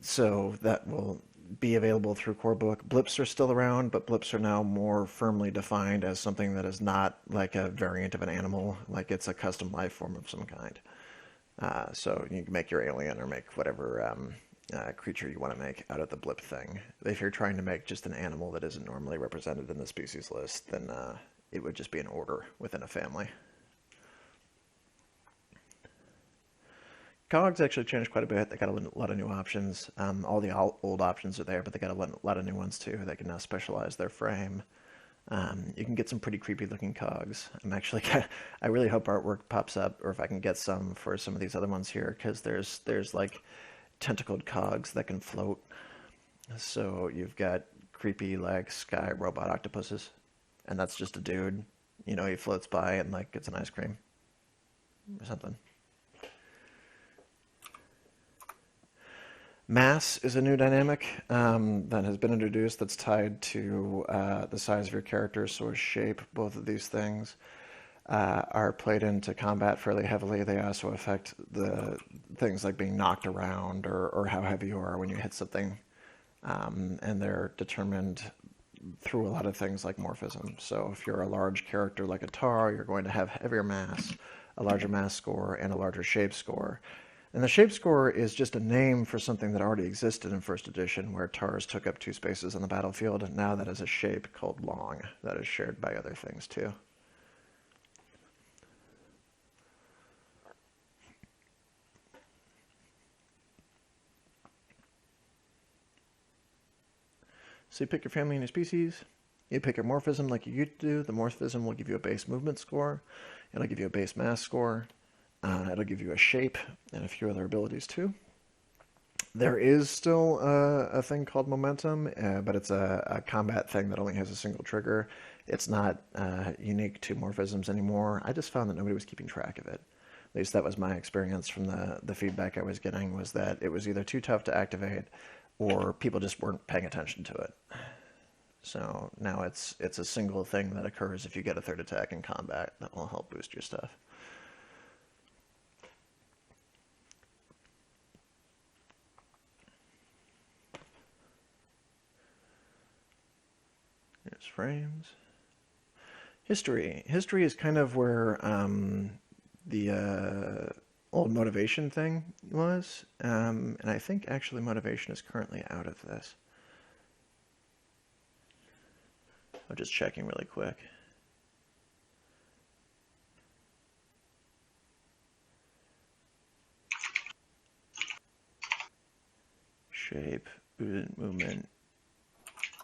So that will be available through Core Book. Blips are still around, but blips are now more firmly defined as something that is not like a variant of an animal, like it's a custom life form of some kind. So you can make your alien or make whatever creature you want to make out of the blip thing. If you're trying to make just an animal that isn't normally represented in the species list, then it would just be an order within a family. COGs actually changed quite a bit. They got a lot of new options. All the old options are there, but they got a lot of new ones too. They can now specialize their frame. You can get some pretty creepy looking cogs. I really hope artwork pops up, or if I can get some for some of these other ones here, because there's like tentacled cogs that can float. So you've got creepy like sky robot octopuses, and that's just a dude. He floats by and like gets an ice cream or something. Mass is a new dynamic that has been introduced that's tied to the size of your character, so is shape. Both of these things are played into combat fairly heavily. They also affect the things like being knocked around or how heavy you are when you hit something. And they're determined through a lot of things like morphism. So if you're a large character like a Tar, you're going to have heavier mass, a larger mass score, and a larger shape score. And the shape score is just a name for something that already existed in first edition, where Tars took up 2 spaces on the battlefield, and now that is a shape called long that is shared by other things too. So you pick your family and your species. You pick your morphism like you used to do. The morphism will give you a base movement score. It'll give you a base mass score. It'll give you a shape and a few other abilities too. There is still a thing called momentum, but it's a combat thing that only has a single trigger. It's not unique to morphisms anymore. I just found that nobody was keeping track of it. At least that was my experience from the feedback I was getting, was that it was either too tough to activate or people just weren't paying attention to it. So now it's a single thing that occurs if you get a third attack in combat that will help boost your stuff. Here's frames. History. History is kind of where the old motivation thing was, and I think actually motivation is currently out of this. I'm just checking really quick. Shape, movement.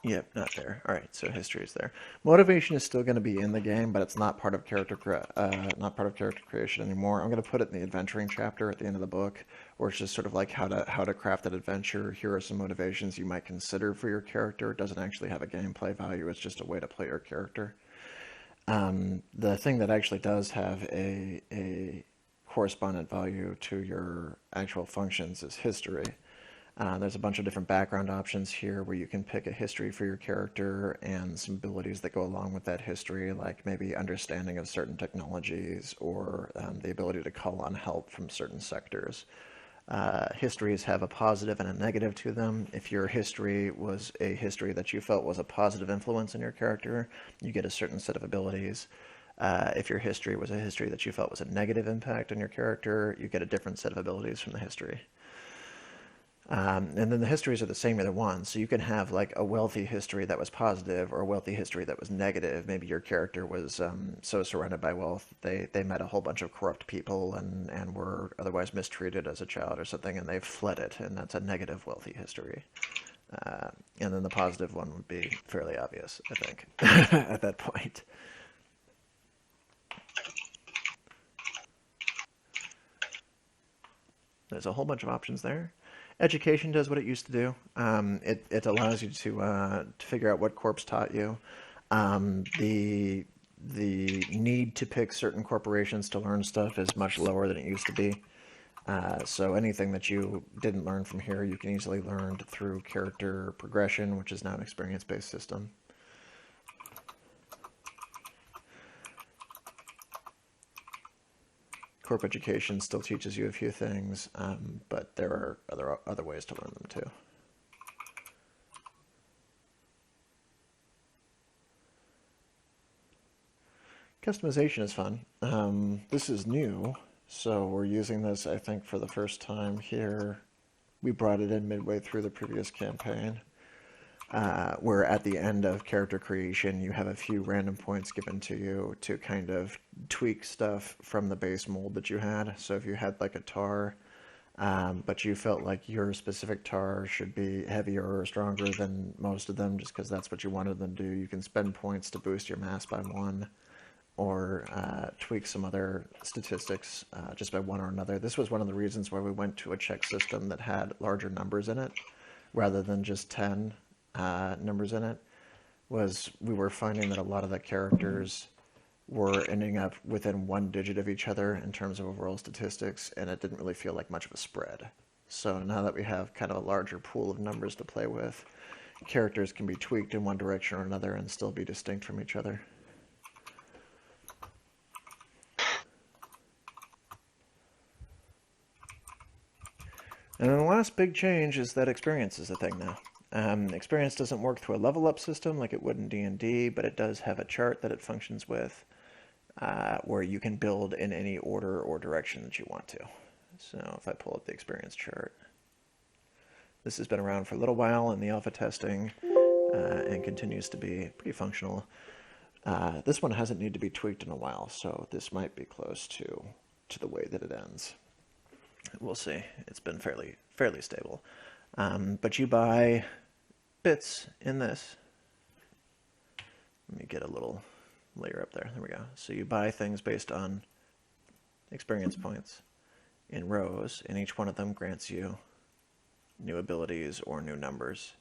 Yep, not there. All right, so history is there. Motivation is still going to be in the game, but it's not part of character creation anymore. I'm going to put it in the adventuring chapter at the end of the book, where it's just sort of like how to craft an adventure. Here are some motivations you might consider for your character. It doesn't actually have a gameplay value. It's just a way to play your character. The thing that actually does have a correspondent value to your actual functions is history. There's a bunch of different background options here where you can pick a history for your character and some abilities that go along with that history, like maybe understanding of certain technologies or the ability to call on help from certain sectors. Histories have a positive and a negative to them. If your history was a history that you felt was a positive influence in your character, you get a certain set of abilities. If your history was a history that you felt was a negative impact on your character, you get a different set of abilities from the history. And then the histories are the same either one. So you can have like a wealthy history that was positive or a wealthy history that was negative. Maybe your character was so surrounded by wealth, they met a whole bunch of corrupt people and were otherwise mistreated as a child or something, and they fled it, and that's a negative wealthy history. And then the positive one would be fairly obvious, I think, at that point. There's a whole bunch of options there. Education does what it used to do. It allows you to figure out what corpse taught you. The the need to pick certain corporations to learn stuff is much lower than it used to be. So anything that you didn't learn from here, you can easily learn through character progression, which is now an experience-based system. Corp education still teaches you a few things, but there are other ways to learn them too. Customization is fun. This is new, so we're using this, I think, for the first time here. We brought it in midway through the previous campaign, where at the end of character creation, you have a few random points given to you to kind of tweak stuff from the base mold that you had. So if you had like a tar, but you felt like your specific tar should be heavier or stronger than most of them just because that's what you wanted them to do, you can spend points to boost your mass by 1. Or tweak some other statistics just by 1 or another. This was one of the reasons why we went to a check system that had larger numbers in it, rather than just 10 numbers in it, was we were finding that a lot of the characters were ending up within 1 digit of each other in terms of overall statistics, and it didn't really feel like much of a spread. So now that we have kind of a larger pool of numbers to play with, characters can be tweaked in one direction or another and still be distinct from each other. And then the last big change is that experience is a thing now. Experience doesn't work through a level up system like it would in D&D, but it does have a chart that it functions with where you can build in any order or direction that you want to. So if I pull up the experience chart, this has been around for a little while in the alpha testing and continues to be pretty functional. This one hasn't needed to be tweaked in a while, so this might be close to the way that it ends. We'll see. It's been fairly stable. But you buy bits in this. Let me get a little layer up there. There we go. So you buy things based on experience points in rows, and each one of them grants you new abilities or new numbers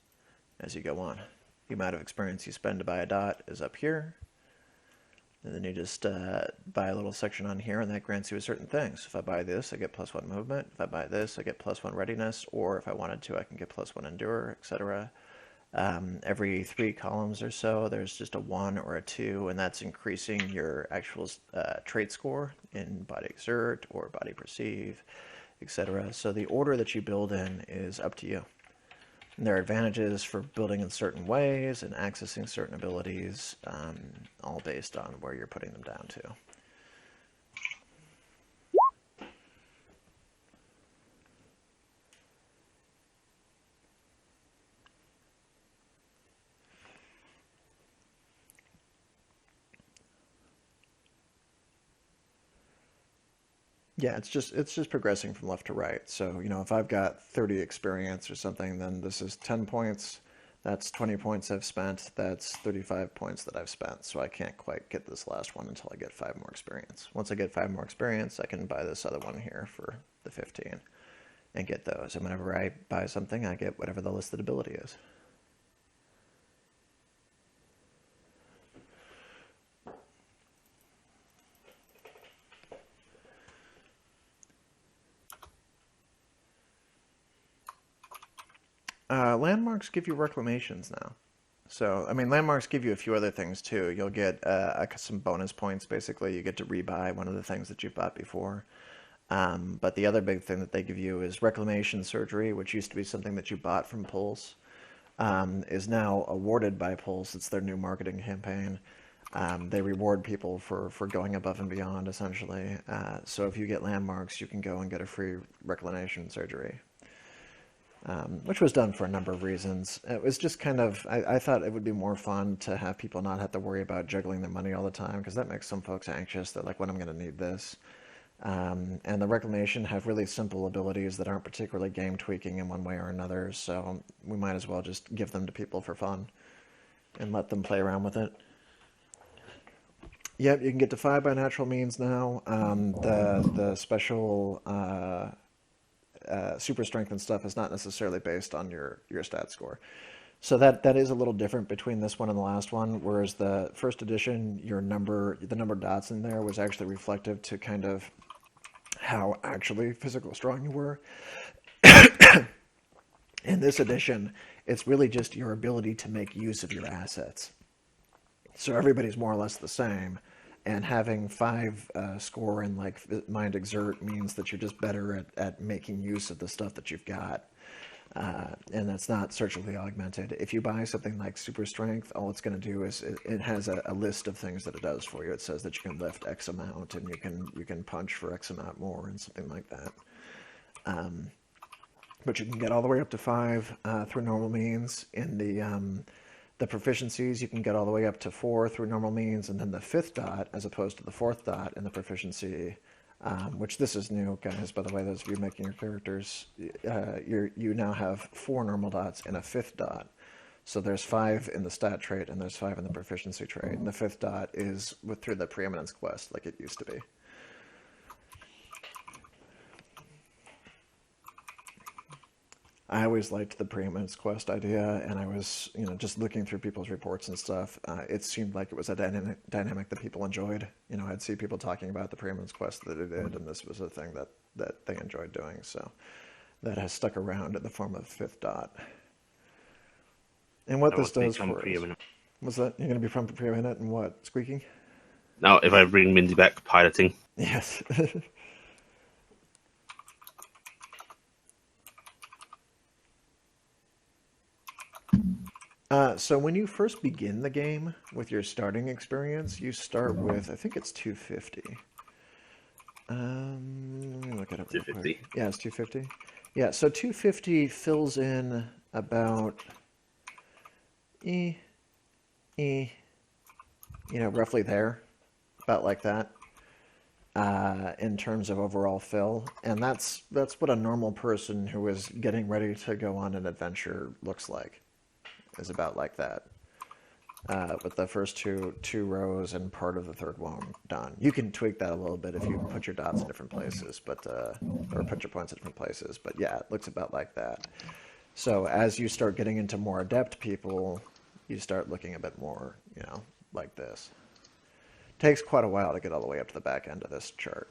as you go on. The amount of experience you spend to buy a dot is up here. And then you just buy a little section on here, and that grants you a certain thing. So if I buy this, I get +1 movement. If I buy this, I get +1 readiness. Or if I wanted to, I can get +1 endure, etc. Every 3 columns or so, there's just a 1 or a 2, and that's increasing your actual trait score in body exert or body perceive, etc. So the order that you build in is up to you. And there are advantages for building in certain ways and accessing certain abilities, all based on where you're putting them down to. Yeah, it's just progressing from left to right. So, you know, if I've got 30 experience or something, then this is 10 points. That's 20 points I've spent. That's 35 points that I've spent. So I can't quite get this last one until I get 5 more experience. Once I get 5 more experience, I can buy this other one here for the 15 and get those. And whenever I buy something, I get whatever the listed ability is. Landmarks give you reclamations now. So, I mean, landmarks give you a few other things too. You'll get some bonus points, basically. You get to rebuy one of the things that you've bought before. But the other big thing that they give you is reclamation surgery, which used to be something that you bought from Pulse, is now awarded by Pulse. It's their new marketing campaign. They reward people for going above and beyond, essentially. So if you get landmarks, you can go and get a free reclamation surgery. Which was done for a number of reasons. It was just kind of, I thought it would be more fun to have people not have to worry about juggling their money all the time, because that makes some folks anxious. They're like, when am I going to need this? And the reclamation have really simple abilities that aren't particularly game tweaking in one way or another, so we might as well just give them to people for fun and let them play around with it. Yep, you can get to 5 by natural means now. The special super strength and stuff is not necessarily based on your stat score. So that is a little different between this one and the last one, whereas the first edition, the number of dots in there was actually reflective to kind of how actually physical strong you were. In this edition, it's really just your ability to make use of your assets. So everybody's more or less the same, and having 5 score in like mind exert means that you're just better at making use of the stuff that you've got. And that's not surgically augmented. If you buy something like super strength, all it's going to do is it has a list of things that it does for you. It says that you can lift X amount and you can punch for X amount more and something like that. But you can get all the way up to 5 through normal means. In the proficiencies, you can get all the way up to 4 through normal means, and then the 5th dot, as opposed to the 4th dot in the proficiency, which this is new, guys, by the way, those of you making your characters, you now have 4 normal dots and a 5th dot. So there's 5 in the stat trait, and there's 5 in the proficiency trait, and the 5th dot is through the preeminence quest, like it used to be. I always liked the preeminence quest idea, and I was, just looking through people's reports and stuff. It seemed like it was a dynamic that people enjoyed. I'd see people talking about the preeminence quest that it did, and this was a thing that they enjoyed doing. So that has stuck around in the form of 5th dot. And what this does for us, was that you're going to be from preeminent and what, squeaking? Now, if I bring Mindy back, piloting. Yes. So when you first begin the game with your starting experience, you start with, I think it's 250. Let me look it up real 250. quick. Yeah, it's 250. Yeah, so 250 fills in about, roughly there, about like that, in terms of overall fill. And that's what a normal person who is getting ready to go on an adventure looks like. Is about like that, with the first two rows and part of the third one done. You can tweak that a little bit if you put your dots in different places, but or put your points in different places. But yeah, it looks about like that. So as you start getting into more adept people, you start looking a bit more, like this. Takes quite a while to get all the way up to the back end of this chart.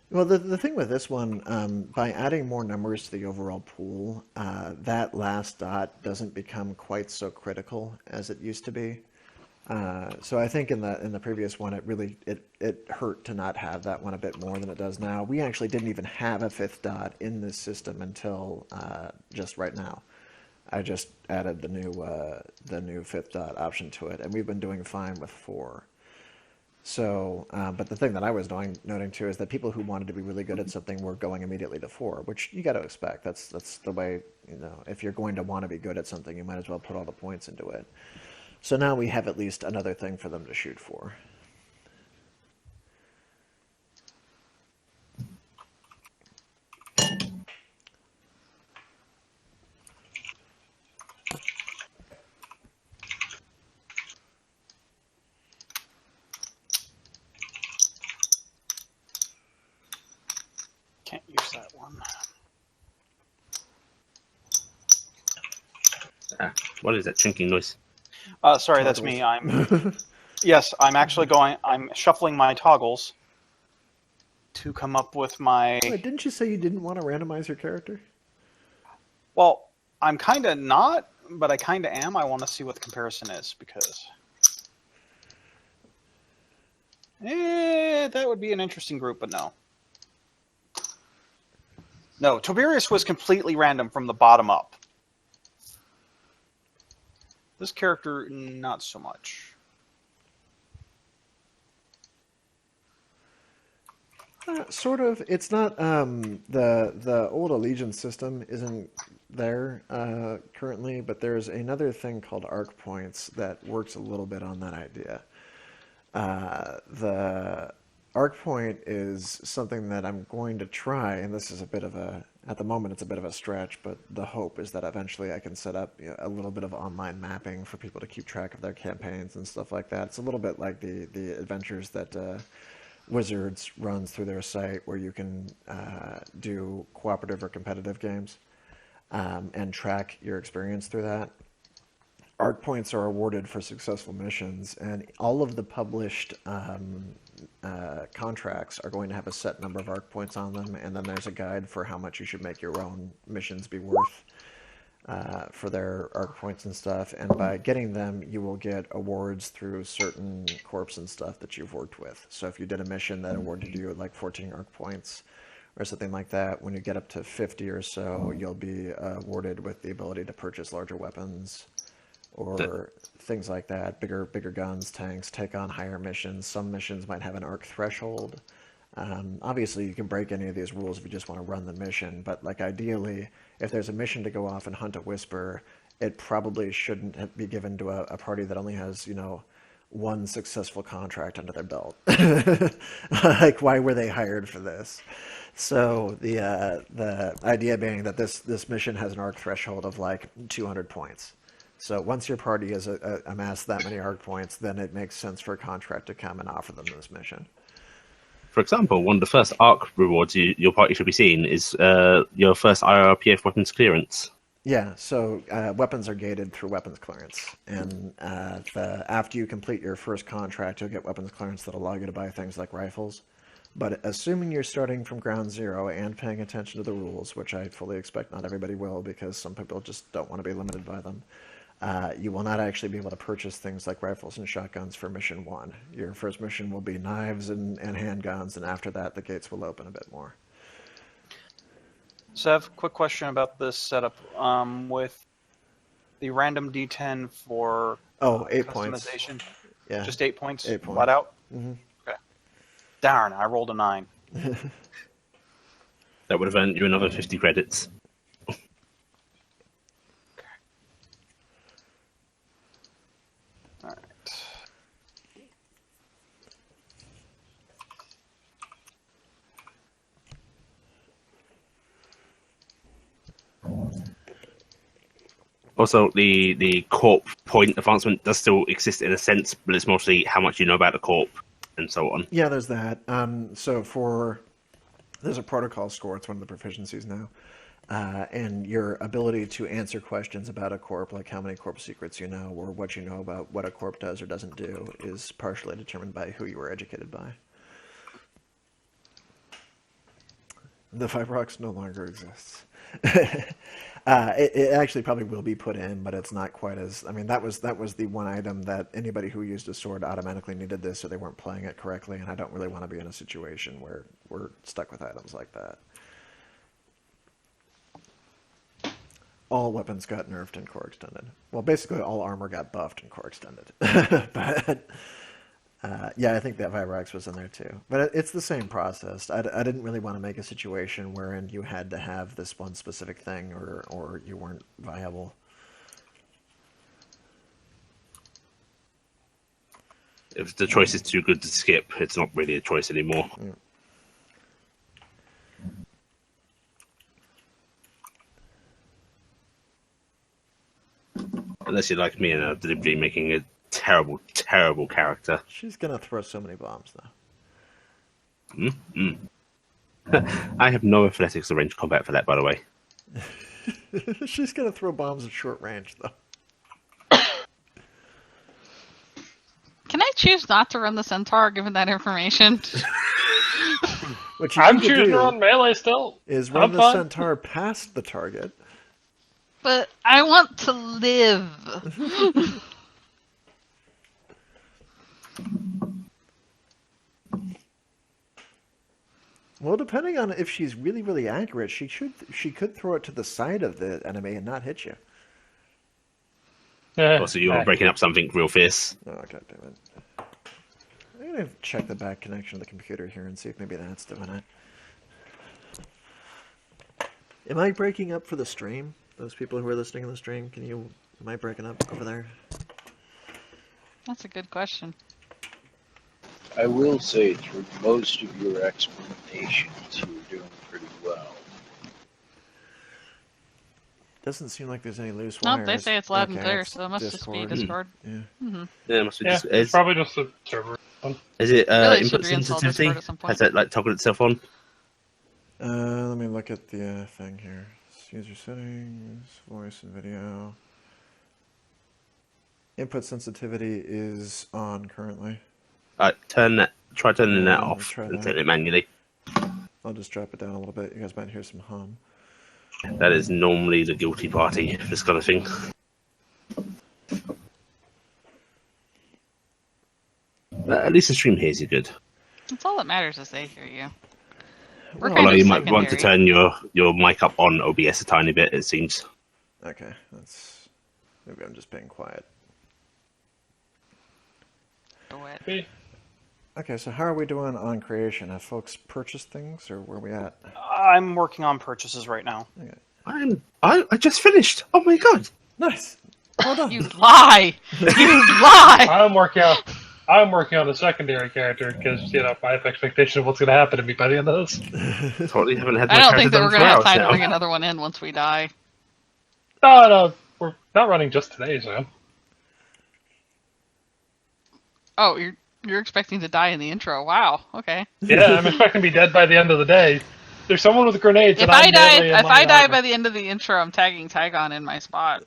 Well, the thing with this one, by adding more numbers to the overall pool, that last dot doesn't become quite so critical as it used to be. So I think in the previous one, it hurt to not have that one a bit more than it does now. We actually didn't even have a 5th dot in this system until just right now. I just added the new 5th dot option to it, and we've been doing fine with 4. So, but the thing that I was noting too is that people who wanted to be really good at something were going immediately to 4, which you got to expect. That's the way, if you're going to want to be good at something, you might as well put all the points into it. So now we have at least another thing for them to shoot for. Can't use that one. What is that chinking noise? Sorry, that's me. Yes, I'm shuffling my toggles to come up with my... Wait, didn't you say you didn't want to randomize your character? Well, I'm kind of not, but I kind of am. I want to see what the comparison is, because... that would be an interesting group, but no. No, Tiberius was completely random from the bottom up. This character, not so much. Sort of. It's not the old allegiance system isn't there currently, but there's another thing called arc points that works a little bit on that idea. The arc point is something that I'm going to try, and this is a bit of At the moment, it's a bit of a stretch, but the hope is that eventually I can set up a little bit of online mapping for people to keep track of their campaigns and stuff like that. It's a little bit like the adventures that Wizards runs through their site, where you can do cooperative or competitive games and track your experience through that. Arc points are awarded for successful missions, and all of the published contracts are going to have a set number of arc points on them, and then there's a guide for how much you should make your own missions be worth for their arc points and stuff. And by getting them, you will get awards through certain corps and stuff that you've worked with. So if you did a mission that awarded you like 14 arc points or something like that, when you get up to 50 or so, you'll be awarded with the ability to purchase larger weapons or things like that. Bigger guns, tanks, take on higher missions. Some missions might have an arc threshold. Obviously, you can break any of these rules if you just want to run the mission, but like ideally, if there's a mission to go off and hunt a whisper, it probably shouldn't be given to a party that only has, one successful contract under their belt. Like, why were they hired for this? So the idea being that this mission has an arc threshold of like 200 points. So once your party has amassed that many arc points, then it makes sense for a contract to come and offer them this mission. For example, one of the first arc rewards your party should be seeing is your first IRPF weapons clearance. Yeah, so weapons are gated through weapons clearance, and after you complete your first contract, you'll get weapons clearance that allow you to buy things like rifles. But assuming you're starting from ground zero and paying attention to the rules, which I fully expect not everybody will, because some people just don't want to be limited by them, you will not actually be able to purchase things like rifles and shotguns for mission 1. Your first mission will be knives and handguns, and after that the gates will open a bit more. Sev, quick question about this setup. With the random D10 for 8 points. customization, Yeah. just 8 points? 8 points. Flat out? Mm-hmm. Okay. Darn, I rolled a 9. That would have earned you another 50 credits. Alright. Also, the corp point advancement does still exist in a sense, but it's mostly how much you know about the corp and so on. Yeah, there's that. So there's a protocol score. It's one of the proficiencies now. And your ability to answer questions about a corp, like how many corp secrets you know, or what you know about what a corp does or doesn't do, is partially determined by who you were educated by. The Fibrox no longer exists. It actually probably will be put in, but it's not quite as... I mean, that was the one item that anybody who used a sword automatically needed this, so they weren't playing it correctly, and I don't really want to be in a situation where we're stuck with items like that. All weapons got nerfed in Core Extended. Well, basically all armor got buffed in Core Extended. But... yeah, I think that Vibrox was in there too. But it's the same process. I didn't really want to make a situation wherein you had to have this one specific thing or you weren't viable. If the choice is too good to skip, it's not really a choice anymore. Yeah. Unless you're like me and are deliberately making a terrible, terrible character. She's gonna throw so many bombs Mm-hmm. I have no athletics or range combat for that, by the way. though. She's gonna throw bombs at short range though. Can I choose not to run the Centaur given that information? What you I'm need to choosing do to run melee still. is run I'm the fine. Centaur past the target. But I want to live. Well, depending on if she's really, really accurate, she could throw it to the side of the enemy and not hit you. Also, you are breaking up something real fierce. Oh, god damn it. I'm gonna check the back connection of the computer here and see if maybe that's doing it. Am I breaking up for the stream? Those people who are listening to the stream, am I breaking up over there? That's a good question. I will say, through most of your explanations, you were doing pretty well. Doesn't seem like there's any loose No, wires. they say it's loud and Okay, clear, it's so it must just be Discord. Discord. Yeah. Yeah, it must be Yeah, just, it's probably just the server. is it Really should input reinstall sensitivity? Discord at some point. Has it like toggled itself on? Let me look at the thing here. User settings, voice and video. Input sensitivity is on currently. Try turning that Yeah, off try and that. turn it manually. I'll just drop it down a little bit. You guys might hear some hum. That is normally the guilty party, this kind of thing. At least the stream hears you good. That's all that matters is they hear you. We're Well, kind Although of you might want to secondary. turn your mic up on OBS a tiny bit, it seems. Okay, that's maybe I'm just being quiet. Duet. Hey, Okay, so how are we doing on creation? Have folks purchased things, or where are we at? I'm working on purchases right now. Okay. I just finished. Oh my god! Nice. Well done. You lie! You lie! I'm working on a secondary character because I have expectation of what's going to happen to me by the end of this. Totally haven't had my I don't character think that done we're for gonna have hours time to now. bring another one in once we die. No, we're not running just today, Sam. Oh, you're expecting to die in the intro. Wow. Okay. Yeah, I'm expecting to be dead by the end of the day. There's someone with grenades. If and I'm I die, deadly in if my I die armor. by the end of the intro, I'm tagging Tygon in my spot.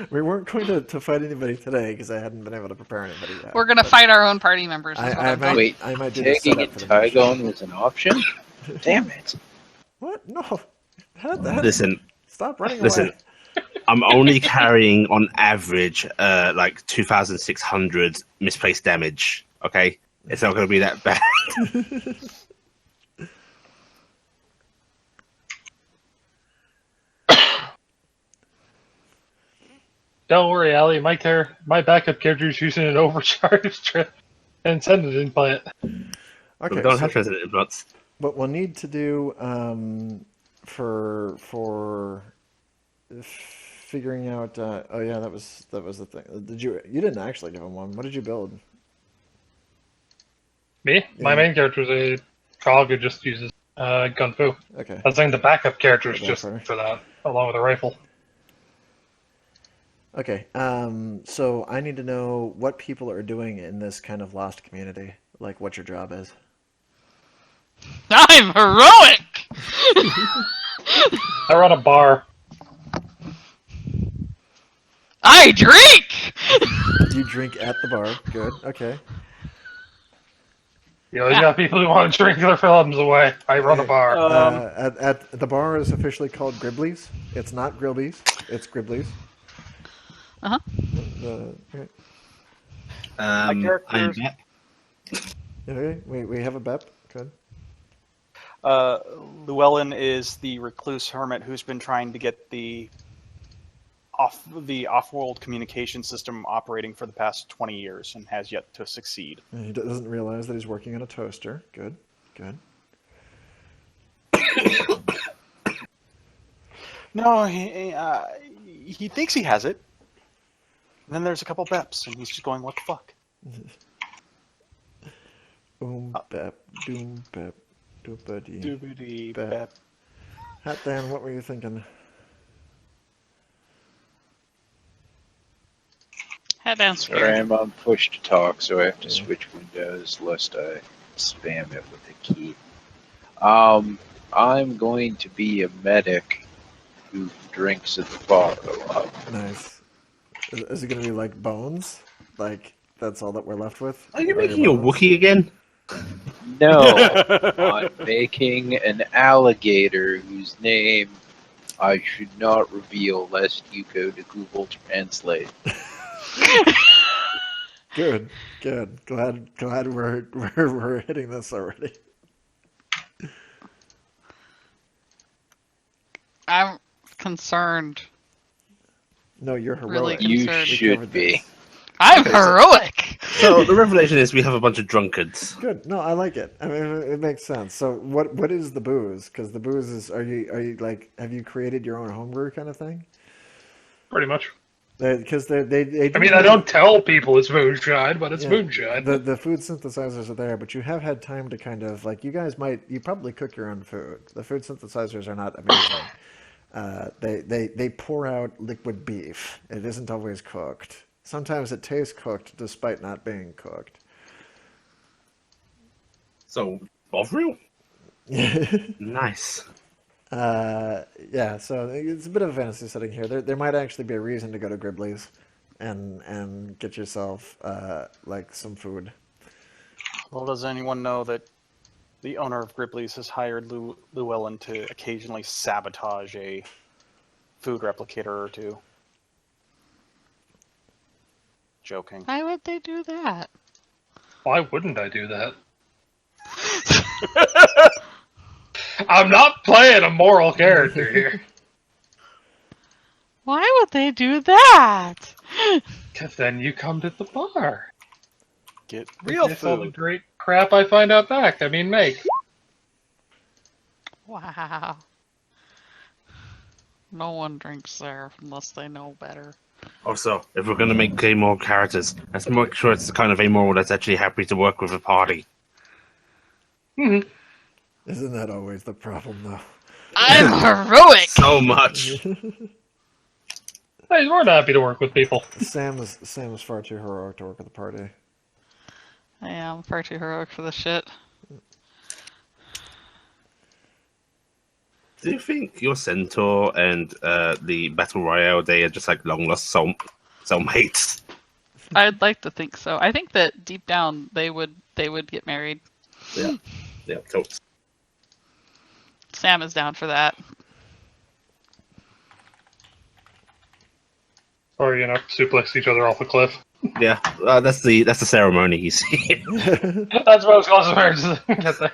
We weren't going to fight anybody today because I hadn't been able to prepare anybody yet. We're gonna but fight our own party members. Is what I I'm might, doing. Wait, I might do the tagging setup in for the mission. Tygon was an option? Damn it. What? No. Listen, Stop running listen. away. I'm only carrying on average like 2,600 misplaced damage. Okay, it's not going to be that bad. Don't worry, Ali. My backup character is using an overcharge trip and sending it in play it. Okay, We don't so have resident influence. what we'll need to do for figuring out. Oh yeah, that was the thing. You didn't actually give him one? What did you build? Me? My Yeah. main character is a Cog who just uses Gun Fu. Okay. I was saying the backup character is Yeah, just sorry. for that, along with a rifle. Okay. So I need to know what people are doing in this kind of lost community. Like what your job is. I'm heroic. I run a bar. I drink. You drink at the bar. Good. Okay. You got people who want to drink their films away. I run a bar. At the bar is officially called Griblies. It's not Grilbies. It's Griblies. Uh-huh. Okay. My I'm character's- back. Okay. We have a BEP. Good. Llewellyn is the recluse hermit who's been trying to get the off-world communication system operating for the past 20 years and has yet to succeed. And he doesn't realize that he's working on a toaster. Good. Good. No, he thinks he has it. And then there's a couple beps, and he's just going, "What the fuck?" Boom, bep, doom, bep, doopity. Doobity Bep. bep. Hat Dan, what were you thinking? Head down, Sorry, scared. I'm on push to talk, so I have to switch windows lest I spam it with a key. I'm going to be a medic who drinks at the bar a lot. Nice. Is it going to be like bones? Like, that's all that we're left with? Are you Or making your bones? Wookiee again? No, I'm making an alligator whose name I should not reveal lest you go to Google Translate. Good, good. Glad we're hitting this already. I'm concerned. No, you're Really heroic. You concerned. We should covered be. this. I'm Okay, so- heroic. So the revelation is we have a bunch of drunkards. Good. No, I like it. I mean, it makes sense. So, what is the booze? Because the booze is, are you like, have you created your own homebrew kind of thing? Pretty much. Because they I mean, I don't tell people it's moonshine, but it's Yeah, moonshine. The food synthesizers are there, but you have had time to kind of like you probably cook your own food. The food synthesizers are not amazing. They pour out liquid beef. It isn't always cooked. Sometimes it tastes cooked despite not being cooked. So, of real? Nice. Yeah, so it's a bit of a fantasy setting here. There might actually be a reason to go to Gribley's and get yourself like some food. Well, does anyone know that the owner of Gribley's has hired Llewellyn to occasionally sabotage a food replicator or two? Joking. Why would they do that? Why wouldn't I do that? I'm not playing a moral character here. Why would they do that? Because then you come to the bar. Get real It's all the food. great crap I find out back. I mean, make. Wow. No one drinks there unless they know better. Also, if we're going to make amoral characters, let's make sure it's the kind of amoral that's actually happy to work with a party. Isn't that always the problem, though? I'm heroic! So much. Hey, we're not happy to work with people. Sam is far too heroic to work with the party. I am far too heroic for this shit. Do you think your centaur and the battle royale they are just like long lost soulmates? I'd like to think so. I think that deep down they would get married. Yeah, totes. Sam is down for that. Or, suplex each other off a cliff. Yeah, that's the ceremony you see. That's what I was going to get there.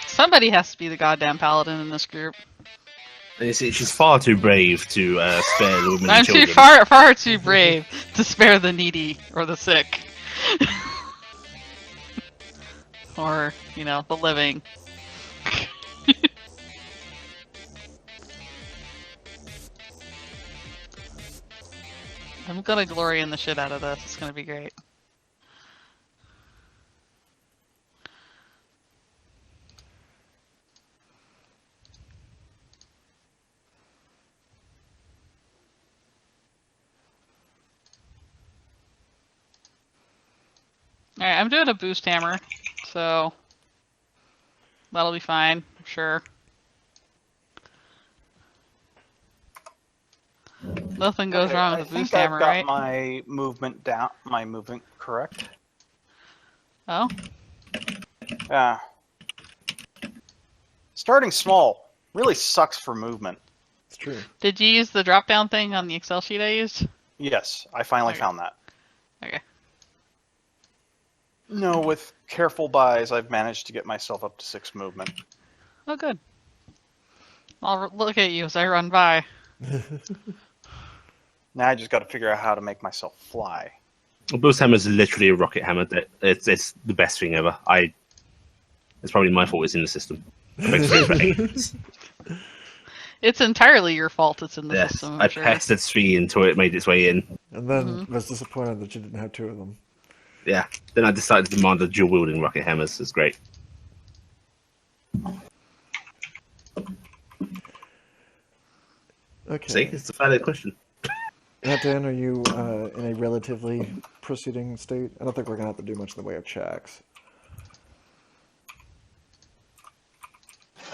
Somebody has to be the goddamn paladin in this group. And you see, she's far too brave to spare the women I'm and children. too far too brave to spare the needy or the sick. Or, the living. I'm gonna glory in the shit out of this. It's gonna be great. Alright, I'm doing a boost hammer, so that'll be fine, I'm sure. Nothing goes wrong with the boost hammer, I've got right? my movement down. My movement correct. Oh? Yeah. Starting small really sucks for movement. It's true. Did you use the drop down thing on the Excel sheet I used? Yes, I finally Okay. found that. Okay. No, with careful buys, I've managed to get myself up to 6 movement. Oh, good. I'll look at you as I run by. Now I just got to figure out how to make myself fly. A boost hammer is literally a rocket hammer. It's the best thing ever. It's probably my fault it's in the system. It makes me great. It's entirely your fault it's in the Yes, system, I I'm sure. pestered 3 until it made its way in. And then was disappointed that you didn't have 2 of them. Yeah, then I decided to demand the dual wielding rocket hammers. It's great. Okay. See, it's a valid question. Now, Dan, are you in a relatively proceeding state? I don't think we're going to have to do much in the way of checks.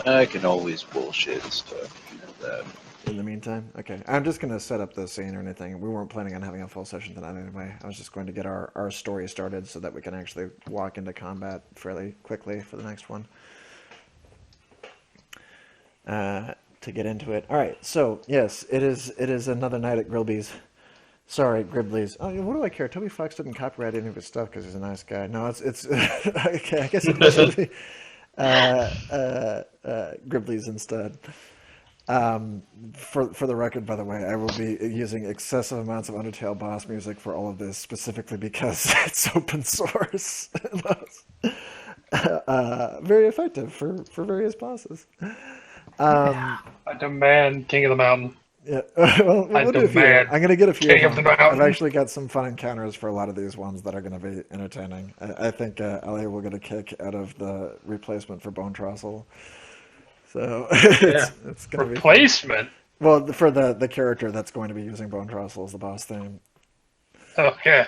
I can always bullshit stuff. You know that. In the meantime? Okay. I'm just going to set up the scene or anything. We weren't planning on having a full session tonight anyway. I was just going to get our story started so that we can actually walk into combat fairly quickly for the next one. To get into it. All right. So, yes, it is another night at Grilby's. Sorry, Gribley's. Oh, what do I care? Toby Fox didn't copyright any of his stuff because he's a nice guy. No, it's okay. I guess it should be Gribley's instead. For the record, by the way, I will be using excessive amounts of Undertale boss music for all of this, specifically because it's open source. Very effective for various bosses. I demand King of the Mountain. Yeah, well, I we'll do a few. demand I'm going to get a few King of of the them. I've Mountain. actually got some fun encounters for a lot of these ones that are going to be entertaining. I think Ellie will get a kick out of the replacement for Bone Trossel. So it's going to be fun. Replacement? Well, for the character that's going to be using Bone Trossel as the boss theme. Okay.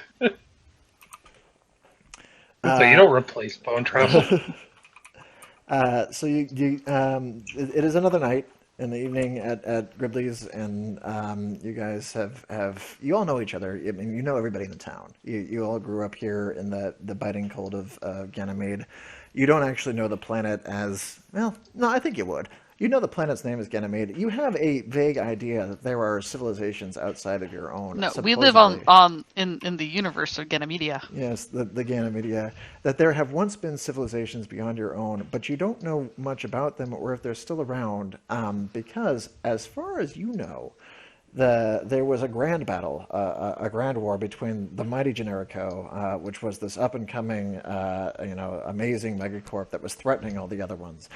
So you don't replace Bone Trussell. So it is another night in the evening at Gribley's, and you guys have you all know each other. I mean, you know everybody in the town. You all grew up here in the biting cold of Ganymede. You don't actually know the planet as well. No, I think you would. You know the planet's name is Ganymede. You have a vague idea that there are civilizations outside of your own. No, we live supposedly. in the universe of Ganymedia. Yes, the Ganymedia. That there have once been civilizations beyond your own, but you don't know much about them or if they're still around, because as far as you know, there was a grand battle, a grand war between the mighty Generico, which was this up-and-coming, amazing megacorp that was threatening all the other ones.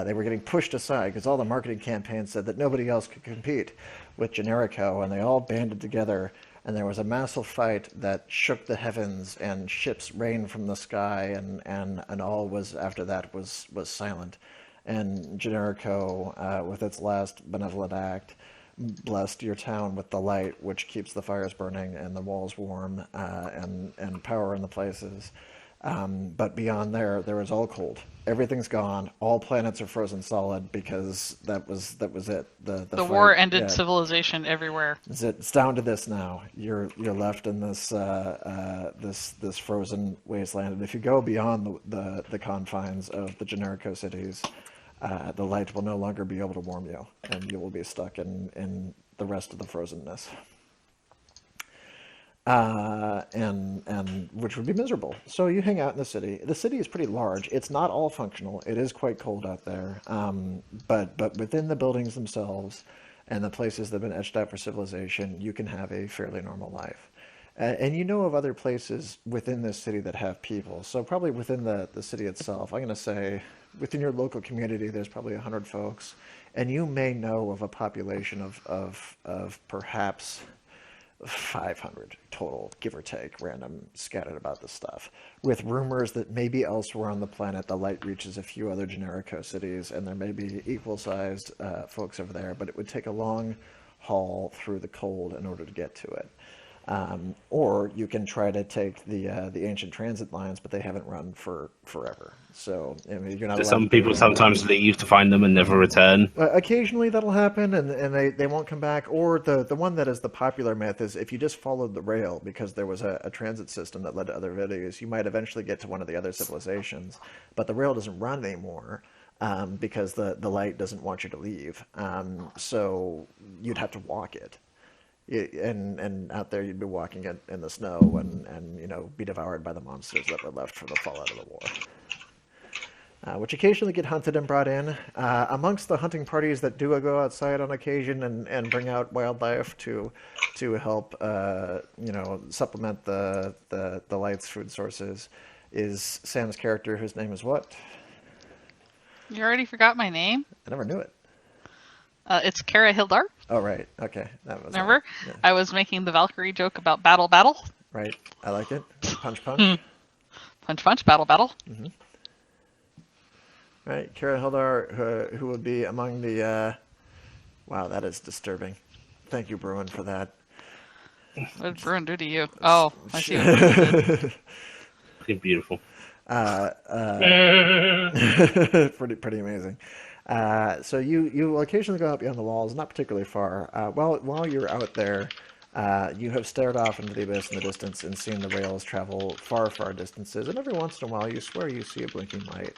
They were getting pushed aside because all the marketing campaigns said that nobody else could compete with Generico, and they all banded together, and there was a massive fight that shook the heavens, and ships rained from the sky, and all was after that was silent. And Generico, with its last benevolent act, blessed your town with the light, which keeps the fires burning and the walls warm, and power in the places. But beyond there is all cold. Everything's gone. All planets are frozen solid because that was it. The The fight, war ended yeah. civilization everywhere. It's down to this now. You're left in this this frozen wasteland, and if you go beyond the confines of the Generico cities, the light will no longer be able to warm you, and you will be stuck in the rest of the frozenness. And which would be miserable. So you hang out in the city. The city is pretty large. It's not all functional. It is quite cold out there. But within the buildings themselves and the places that have been etched out for civilization, you can have a fairly normal life. And you know of other places within this city that have people. So probably within the city itself, I'm going to say within your local community, there's probably 100 folks. And you may know of a population of perhaps 500 total, give or take, random, scattered about this stuff, with rumors that maybe elsewhere on the planet the light reaches a few other Generico cities, and there may be equal-sized folks over there, but it would take a long haul through the cold in order to get to it. Or you can try to take the ancient transit lines, but they haven't run for forever. So I mean, you're not. allowed Some to do people that. sometimes leave to find them and never return. Occasionally that'll happen, and they won't come back. Or the one that is the popular myth is if you just followed the rail because there was a transit system that led to other cities, you might eventually get to one of the other civilizations. But the rail doesn't run anymore because the light doesn't want you to leave. So you'd have to walk it. And out there you'd be walking in the snow and be devoured by the monsters that were left from the fallout of the war. Which occasionally get hunted and brought in. Amongst the hunting parties that do go outside on occasion and bring out wildlife to help supplement the light's food sources is Sam's character, whose name is what? You already forgot my name? I never knew it. It's Kara Hildar. Oh, right. Okay. That was Remember? Yeah. I was making the Valkyrie joke about battle. Right. I like it. Punch, punch. Punch, battle. Right. Kara Hildar, who would be among the... wow, that is disturbing. Thank you, Bruin, for that. What did Bruin do to you? Oh, I see what Bruin did. Beautiful. Pretty amazing. So you will occasionally go out beyond the walls, not particularly far. While you're out there, you have stared off into the abyss in the distance and seen the rails travel far distances. And every once in a while, you swear you see a blinking light.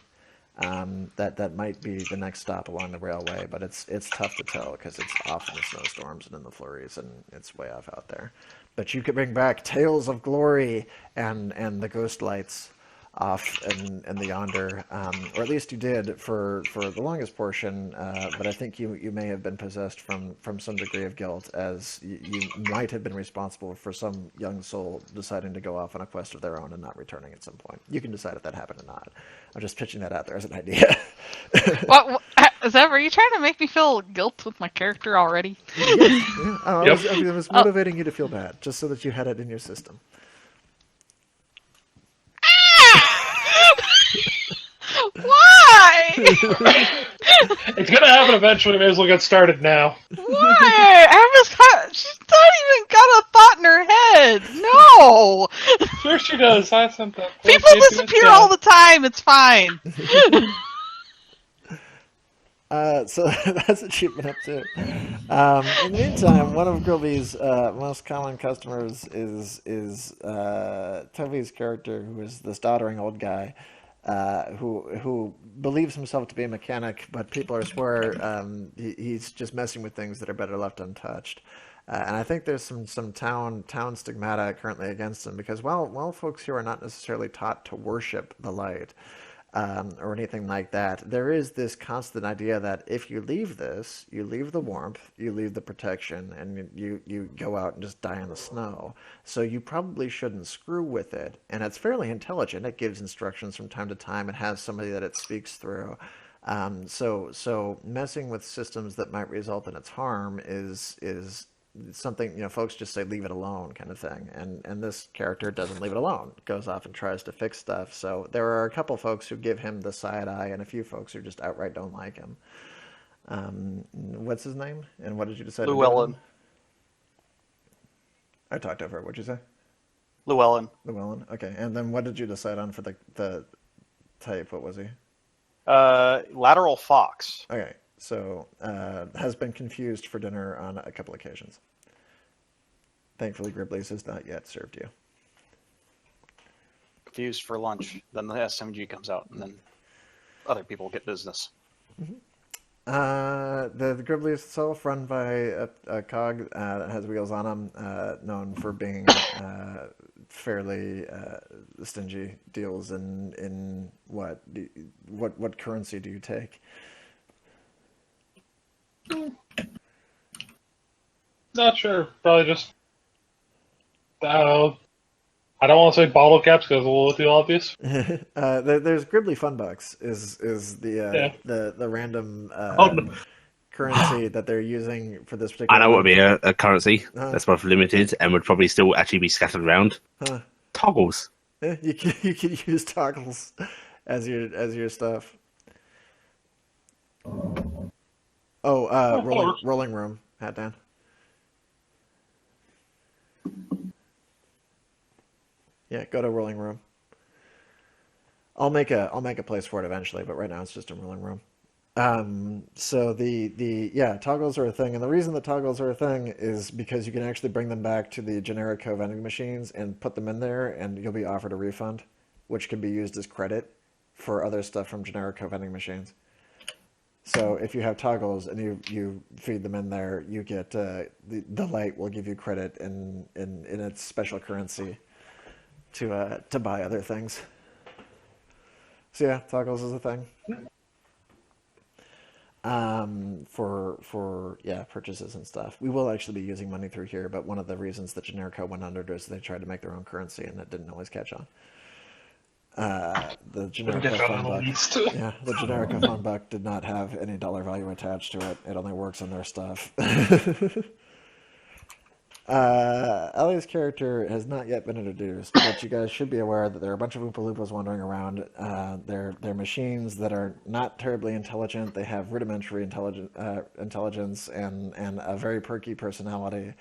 That might be the next stop along the railway, but it's tough to tell because it's off in the snowstorms and in the flurries, and it's way off out there. But you could bring back tales of glory and the ghost lights off in the yonder, or at least you did for the longest portion. But I think you may have been possessed from some degree of guilt, as you might have been responsible for some young soul deciding to go off on a quest of their own and not returning at some point. You can decide if that happened or not. I'm just pitching that out there as an idea. What is that? Are you trying to make me feel guilt with my character already? Yes, yeah. I Yep. was motivating you to feel bad, just so that you had it in your system. Why? It's gonna happen eventually. May as well get started now. Why? She's not even got a thought in her head. No. Sure she does. I sent that. People disappear all the time. It's fine. So that's what you've been up to. In the meantime, one of Grilby's most common customers is Toby's character, who is this doddering old guy, who believes himself to be a mechanic, but people are swear he's just messing with things that are better left untouched. And I think there's some town stigmata currently against him, because while folks here are not necessarily taught to worship the light, or anything like that, there is this constant idea that if you leave this, you leave the warmth, you leave the protection, and you go out and just die in the snow. So you probably shouldn't screw with it. And it's fairly intelligent. It gives instructions from time to time. It has somebody that it speaks through. So messing with systems that might result in its harm is something, folks just say leave it alone kind of thing, and this character doesn't leave it alone. Goes off and tries to fix stuff. So there are a couple folks who give him the side eye, and a few folks who just outright don't like him. What's his name, and what did you decide? Llewellyn. I talked over it. What'd you say? Llewellyn. Llewellyn. Okay, and then what did you decide on for the type? What was he? Lateral fox. Okay. So, has been confused for dinner on a couple occasions. Thankfully, Gribley's has not yet served you. Confused for lunch. Then the SMG comes out, and then other people get business. Mm-hmm. The Gribley itself, run by a cog that has wheels on them, known for being fairly stingy. Deals in what currency do you take? Not sure. Probably just. I don't want to say bottle caps because it's a little too obvious. There's Gribley Funbucks is the random currency that they're using for this particular. I know what would be a currency that's both limited and would probably still actually be scattered around. Toggles. You could use toggles as your stuff. Rolling room, hat down. Yeah, go to rolling room. I'll make a place for it eventually, but right now it's just a rolling room. So toggles are a thing, and the reason the toggles are a thing is because you can actually bring them back to the Generico vending machines and put them in there, and you'll be offered a refund, which can be used as credit for other stuff from Generico vending machines. So if you have toggles and you feed them in there, you get the light will give you credit in its special currency to buy other things. So yeah, toggles is a thing. For purchases and stuff. We will actually be using money through here, but one of the reasons that Generico went under is they tried to make their own currency and that didn't always catch on. The Generico phone buck did not have any dollar value attached to it. It only works on their stuff. Ellie's character has not yet been introduced, but you guys should be aware that there are a bunch of Oompa Loompas wandering around. They're machines that are not terribly intelligent. They have rudimentary intelligence and a very perky personality.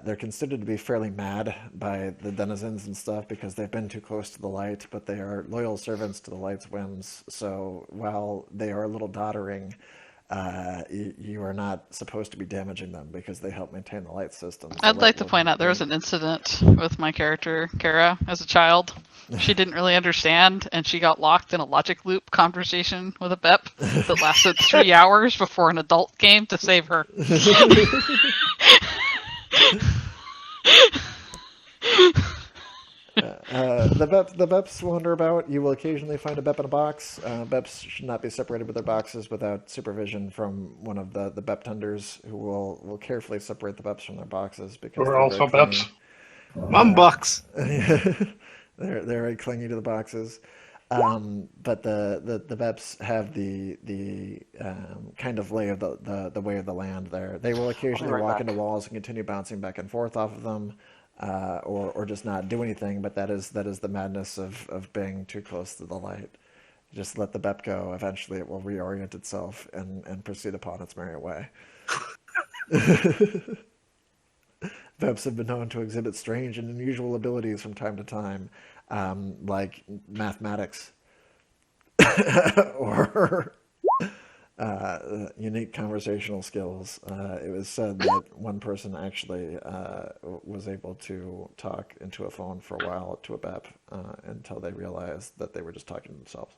They're considered to be fairly mad by the denizens and stuff because they've been too close to the light, but they are loyal servants to the light's whims. So while they are a little doddering, you are not supposed to be damaging them because they help maintain the light system. So I'd like to point out there was an incident with my character, Kara, as a child. She didn't really understand, and she got locked in a logic loop conversation with a BEP that lasted 3 hours before an adult came to save her. The Beps wander about. You will occasionally find a Bep in a box. Beps should not be separated with their boxes without supervision from one of the Bep tenders, who will carefully separate the Beps from their boxes because We're they're very also clingy. Beps. Mum box. They're very clingy to the boxes. But the Beps have the kind of lay of the way of the land there. They will occasionally right walk back. into walls and continue bouncing back and forth off of them, or just not do anything. But that is the madness of being too close to the light. Just let the Bep go. Eventually, it will reorient itself and proceed upon its merry way. Beps have been known to exhibit strange and unusual abilities from time to time, like mathematics or unique conversational skills. It was said that one person actually was able to talk into a phone for a while to a Bep until they realized that they were just talking to themselves.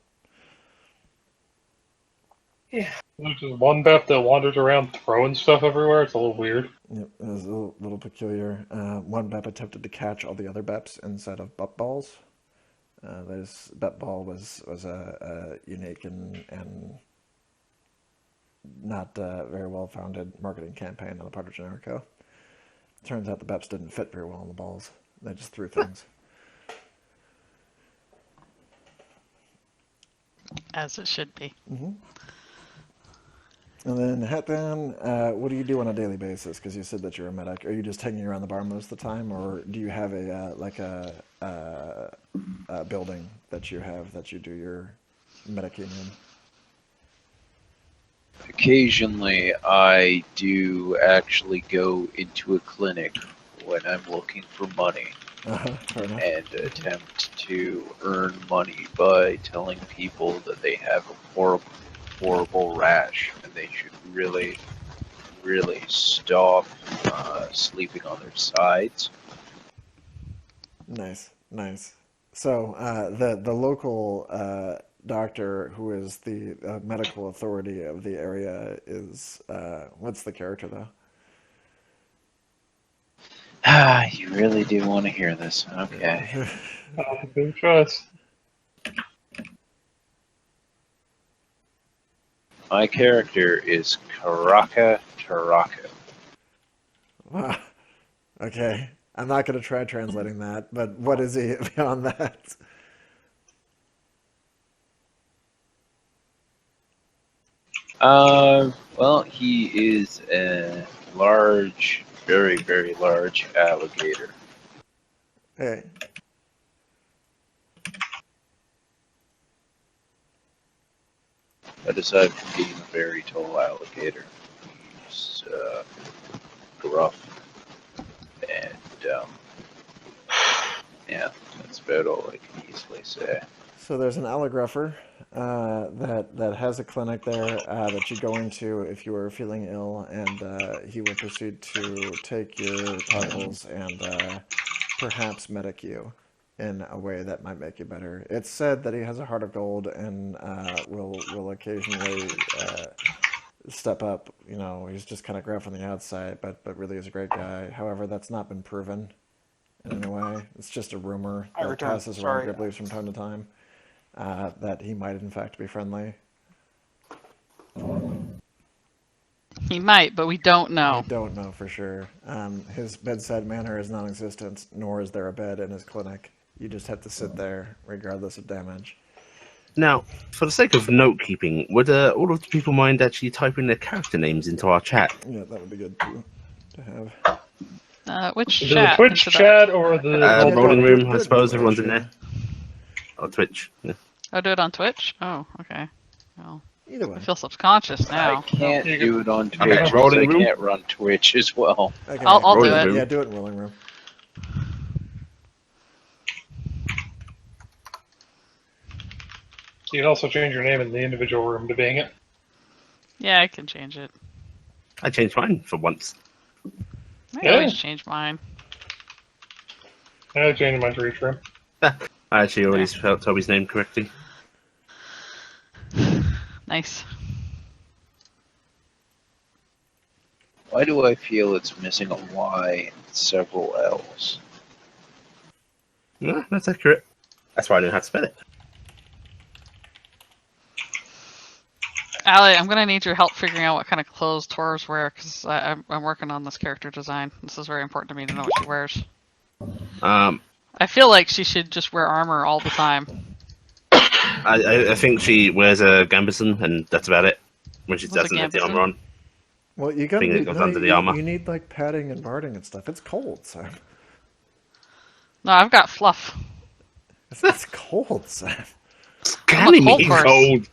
There's just one Bep that wanders around throwing stuff everywhere. It's a little weird. Yep, it was a little peculiar. One Bep attempted to catch all the other Beps inside of Bep balls. This Bep ball was a unique and not very well founded marketing campaign on the part of Generico. Turns out the Beps didn't fit very well in the balls. They just threw things. As it should be. And then Hatdan, what do you do on a daily basis? Because you said that you're a medic. Are you just hanging around the bar most of the time, or do you have a building that you do your medicing in? Occasionally, I do actually go into a clinic when I'm looking for money Fair enough. and attempt to earn money by telling people that they have a horrible rash and they should really stop sleeping on their sides. Nice. So the local doctor, who is the medical authority of the area, is what's the character though? You really do want to hear this. Okay. Good choice. My character is Karaka Taraka. Wow. Okay. I'm not going to try translating that, but what is he beyond that? Well, he is a large, very, very large alligator. Hey. But aside from being a very tall alligator, he's gruff. And, yeah, that's about all I can easily say. So there's an alligrapher that has a clinic there that you go into if you are feeling ill, and he will proceed to take your vitals and perhaps medic you in a way that might make you better. It's said that he has a heart of gold and will occasionally step up. You know, he's just kind of gruff on the outside, but really is a great guy. However, that's not been proven in any way. It's just a rumor I that returned. passes around Sorry. Gribbleys from time to time. That he might in fact be friendly. He might, but we don't know. I don't know for sure. His bedside manner is non-existent, nor is there a bed in his clinic. You just have to sit there, regardless of damage. Now, for the sake of note keeping, would all of the people mind actually typing their character names into our chat? Yeah, that would be good to have. Which Is it chat? the Twitch Into chat or the Yeah, Rolling do it- Room, do I it in suppose Twitch, everyone's in yeah. there. Or Twitch. Yeah. Oh, do it on Twitch? Oh, okay. Well, Either way. I feel subconscious now. I can't You do it on Twitch Okay, because rolling I room? can't run Twitch as well. Okay. I'll do Rolling it. Room. Yeah, do it in Rolling Room. You can also change your name in the individual room to being it. Yeah, I can change it. I changed mine for once. I Yeah. always change mine. I changed mine to each room. I actually already spelled Toby's name correctly. Nice. Why do I feel it's missing a Y and several L's? No, that's accurate. That's why I know how to spell it. Allie, I'm gonna need your help figuring out what kind of clothes Taurus wear, because I'm working on this character design. This is very important to me to know what she wears. Um, I feel like she should just wear armor all the time. I think she wears a gambeson, and that's about it. When she What's a doesn't have the gambeson? armor on. Well, you got Thing that goes under the you, armor. you need like padding and barding and stuff. It's cold, Sam. No, I've got fluff. It's cold, Sam. Scanning cold me horse. cold.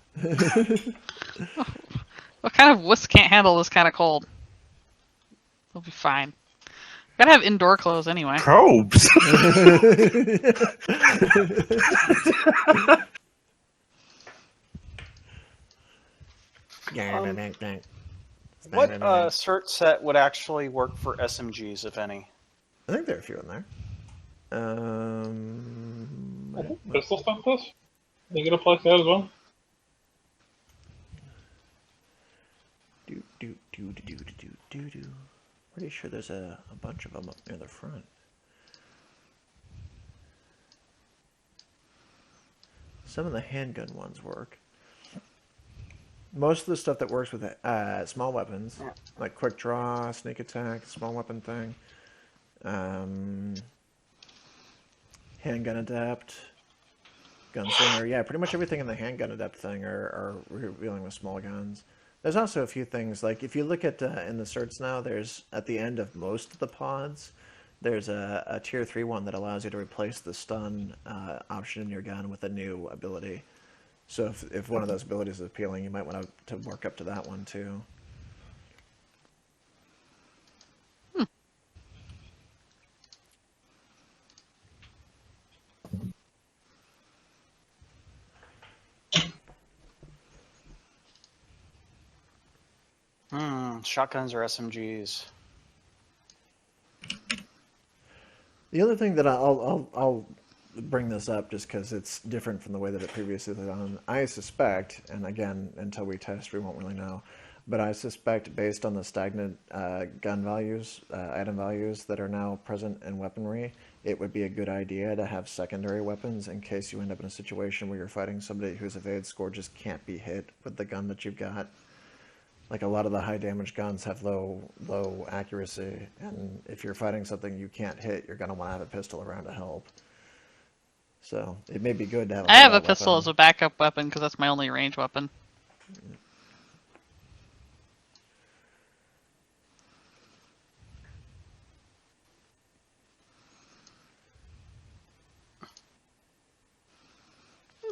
What kind of wuss can't handle this kind of cold? They'll be fine. Gotta have indoor clothes anyway. Probes. What cert set would actually work for SMGs, if any? I think there are a few in there. Pistol stuff does? I think it applies to that as well. Pretty sure there's a bunch of them up near the front. Some of the handgun ones work. Most of the stuff that works with small weapons, like quick draw, sneak attack, small weapon thing, handgun adept, gunslinger, yeah, pretty much everything in the handgun adept thing are dealing with small guns. There's also a few things, like if you look at in the certs now, there's at the end of most of the pods, there's a tier 3 one that allows you to replace the stun option in your gun with a new ability. So if one of those abilities is appealing, you might want to work up to that one too. Shotguns or SMGs? The other thing that I'll bring this up just because it's different from the way that it previously was done. I suspect, and again, until we test, we won't really know, but I suspect based on the stagnant gun values, item values that are now present in weaponry, it would be a good idea to have secondary weapons in case you end up in a situation where you're fighting somebody whose evade score just can't be hit with the gun that you've got. Like a lot of the high damage guns have low accuracy, and if you're fighting something you can't hit, you're going to want to have a pistol around to help. So it may be good to have. I have a pistol as a backup weapon because that's my only range weapon.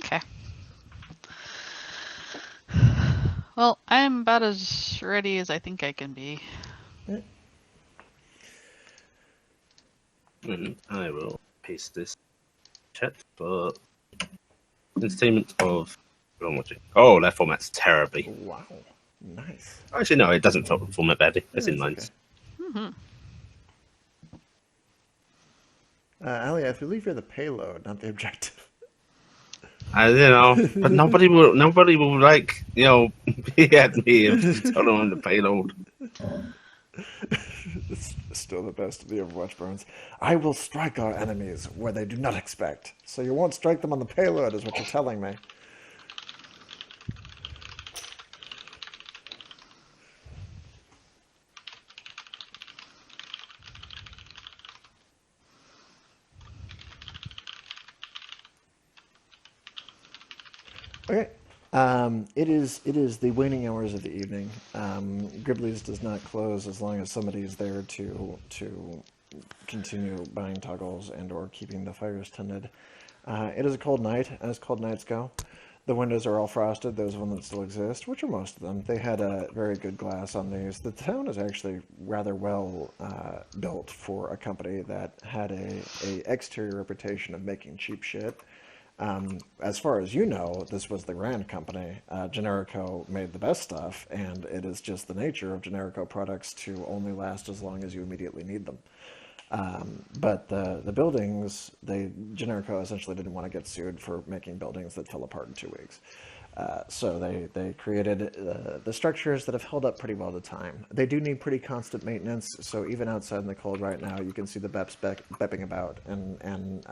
Okay. Well, I'm about as ready as I think I can be. And I will paste this chat for entertainment of what I'm watching. Oh, that formats terribly. Wow, nice. Actually, no, it doesn't format badly. It's in It's lines. okay. Ali, I believe you're the payload, not the objective. But nobody will like, be at me if you tell them I'm the payload. It's still the best of the Overwatch burns. I will strike our enemies where they do not expect. So you won't strike them on the payload, is what you're telling me. Okay. It is the waning hours of the evening. Gribley's does not close as long as somebody is there to continue buying toggles and or keeping the fires tended. It is a cold night, as cold nights go. The windows are all frosted, those ones that still exist, which are most of them. They had a very good glass on these. The town is actually rather well built for a company that had a exterior reputation of making cheap shit. As far as you know, this was the Grand Company. Generico made the best stuff, and it is just the nature of Generico products to only last as long as you immediately need them. But the buildings, Generico essentially didn't want to get sued for making buildings that fell apart in 2 weeks. So they created the structures that have held up pretty well to time. They do need pretty constant maintenance, so even outside in the cold right now, you can see the BEPs bepping about and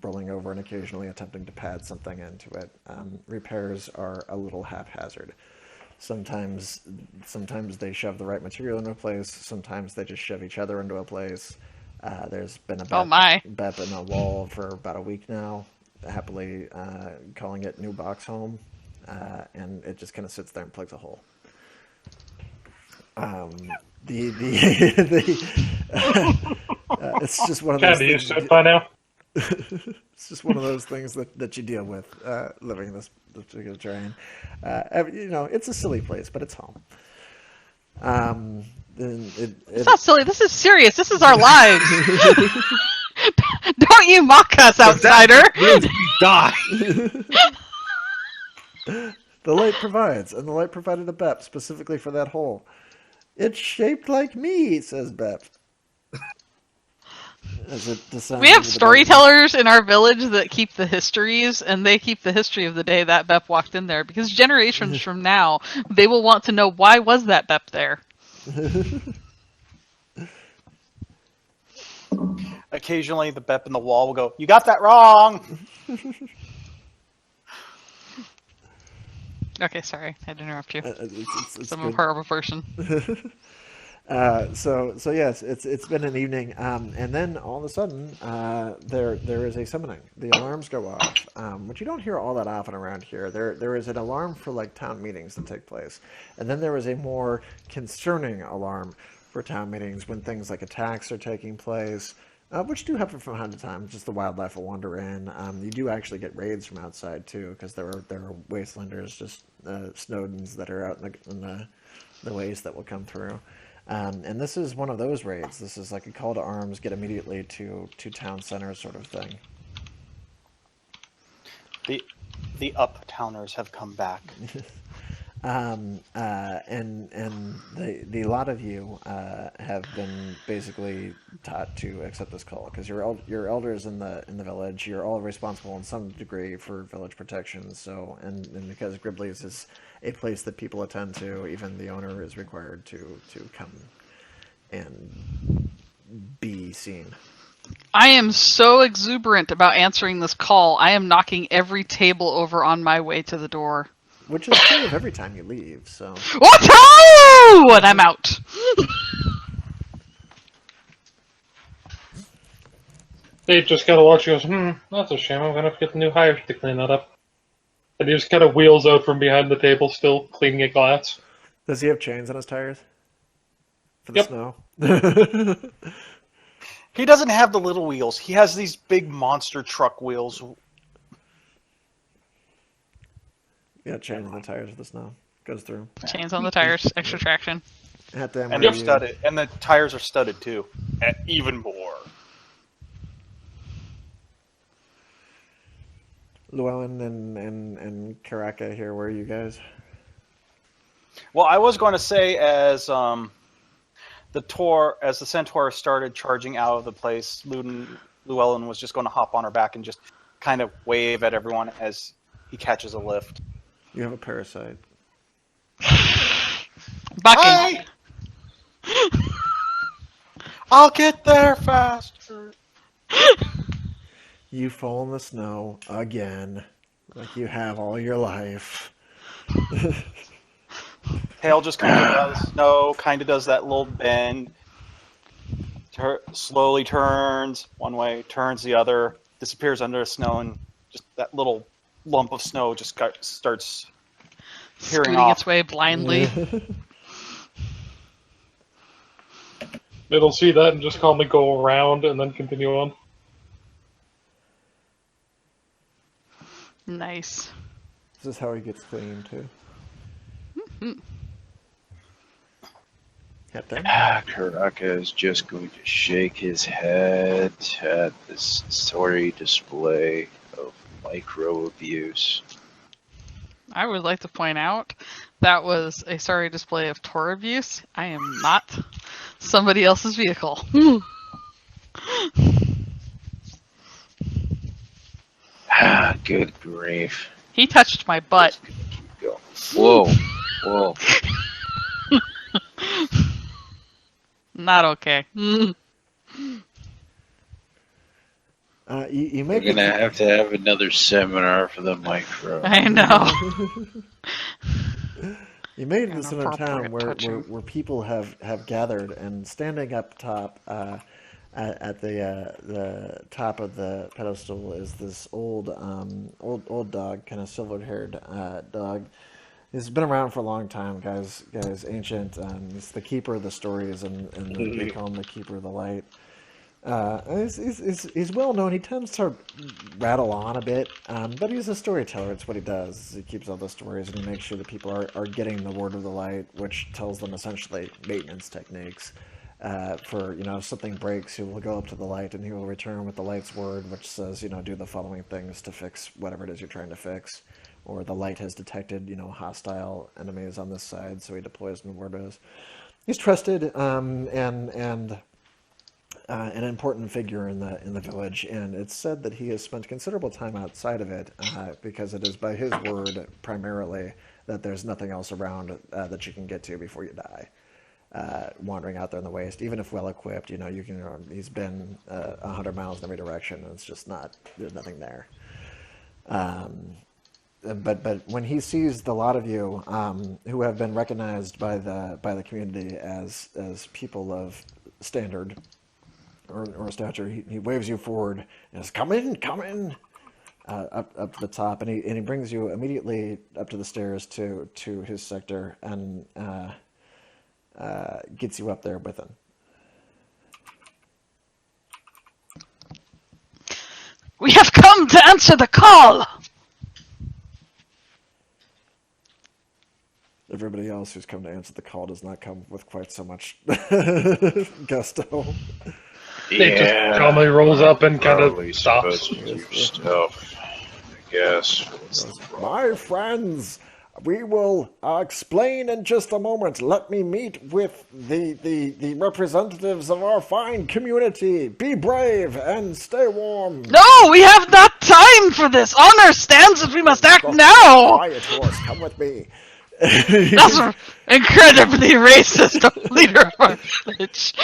rolling over and occasionally attempting to pad something into it. Repairs are a little haphazard. Sometimes they shove the right material into a place. Sometimes they just shove each other into a place. There's been a Oh my. BEP in a wall for about a week now, happily calling it new box home. And it just kind of sits there and plugs a hole. It's just one of those Kind of things. used to it by now. It's just one of those things that you deal with living in this particular terrain. It's a silly place, but it's home. It's not silly. This is serious. This is our lives. Don't you mock us, outsider. Die. The light provides, and the light provided a BEP specifically for that hole. It's shaped like me, says BEP. As it descends We have into the storytellers in our village that keep the histories, and they keep the history of the day that BEP walked in there, because generations from now, they will want to know why was that BEP there. Occasionally, the BEP in the wall will go, "You got that wrong." Okay, sorry, I had to interrupt you. It's I'm a good. horrible person. So yes, it's been an evening, and then all of a sudden, there is a summoning. The alarms go off, which you don't hear all that often around here. There is an alarm for like town meetings that take place, and then there is a more concerning alarm for town meetings when things like attacks are taking place, which do happen from time to time. Just the wildlife will wander in. You do actually get raids from outside too, because there are wastelanders, just Snowdens that are out in the waste that will come through. And this is one of those raids. This is like a call to arms, get immediately to town center sort of thing. The uptowners have come back. And the lot of you have been basically taught to accept this call because you're elders in the village. You're all responsible in some degree for village protection. So and because Gribley's is a place that people attend to, even the owner is required to come and be seen. I am so exuberant about answering this call. I am knocking every table over on my way to the door. Which is true of every time you leave, so... What? Oh! And I'm out. They just gotta watch you goes, that's a shame, I'm gonna have to get the new hires to clean that up. And he just kind of wheels out from behind the table, still cleaning a glass. Does he have chains on his tires? For the Yep. snow? He doesn't have the little wheels. He has these big monster truck wheels. Yeah, chains on the tires for the snow. Goes through. Chains on the tires, extra traction. Hat them And where they're you- studded. And the tires are studded too. And even more. Llewellyn and Karaka here, where are you guys? Well, I was going to say as the centaur started charging out of the place, Llewellyn was just going to hop on her back and just kind of wave at everyone as he catches a lift. You have a parasite. Bucking. Hi! I'll get there faster. You fall in the snow again, like you have all your life. Tail just kind of does snow, kind of does that little bend, slowly turns one way, turns the other, disappears under the snow, and just that little lump of snow just starts peering Scooting off. its way blindly. It'll see that and just calmly go around and then continue on. Nice. This is how he gets clean, too. Hat them. Karaka is just going to shake his head at this sorry display of micro abuse. I would like to point out that was a sorry display of Tor abuse. I am not somebody else's vehicle. Good grief. He touched my butt. go. Whoa, whoa. Not okay. You We're make gonna have to have another seminar for the micro. I know. You made this in a town Inappropriate where people have gathered, and standing up top at the top of the pedestal is this old dog, kind of silver-haired dog. He's been around for a long time, guys. Ancient. He's the keeper of the stories, and they call him the keeper of the light. He's well known. He tends to rattle on a bit, but he's a storyteller. It's what he does. He keeps all the stories, and he makes sure that people are getting the word of the light, which tells them essentially maintenance techniques. For if something breaks, he will go up to the light, and he will return with the light's word, which says do the following things to fix whatever it is you're trying to fix. Or the light has detected hostile enemies on this side, so he deploys new wardos. He's trusted and an important figure in the village, and it's said that he has spent considerable time outside of it because it is by his word primarily that there's nothing else around that you can get to before you die. Wandering out there in the waste, even if well equipped, you can. He's been 100 miles in every direction, and it's just there's nothing there. But when he sees the lot of you who have been recognized by the community as people of standard or stature, he waves you forward and says, "Come in," up to the top, and he brings you immediately up to the stairs to his sector and gets you up there with him. We have come to answer the call. Everybody else who's come to answer the call does not come with quite so much gusto. Nate just calmly rolls up and kind of stops. Supposed to do stuff, I guess. My friends, we will explain in just a moment. Let me meet with the representatives of our fine community. Be brave and stay warm. No, we have not time for this. Honor stands that we must act now. Quiet, horse. Come with me. That's incredibly racist, leader of our village.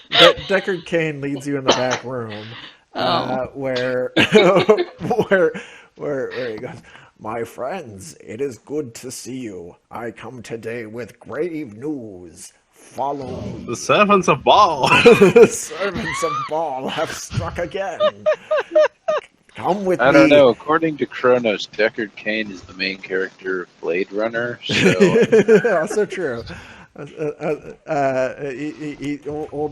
Deckard Cain leads you in the back room, where he goes, "My friends, it is good to see you. I come today with grave news. Follow me. The servants of Baal. The servants of Baal have struck again. Come with me." I don't know. According to Kronos, Deckard Cain is the main character of Blade Runner. So Also true. Old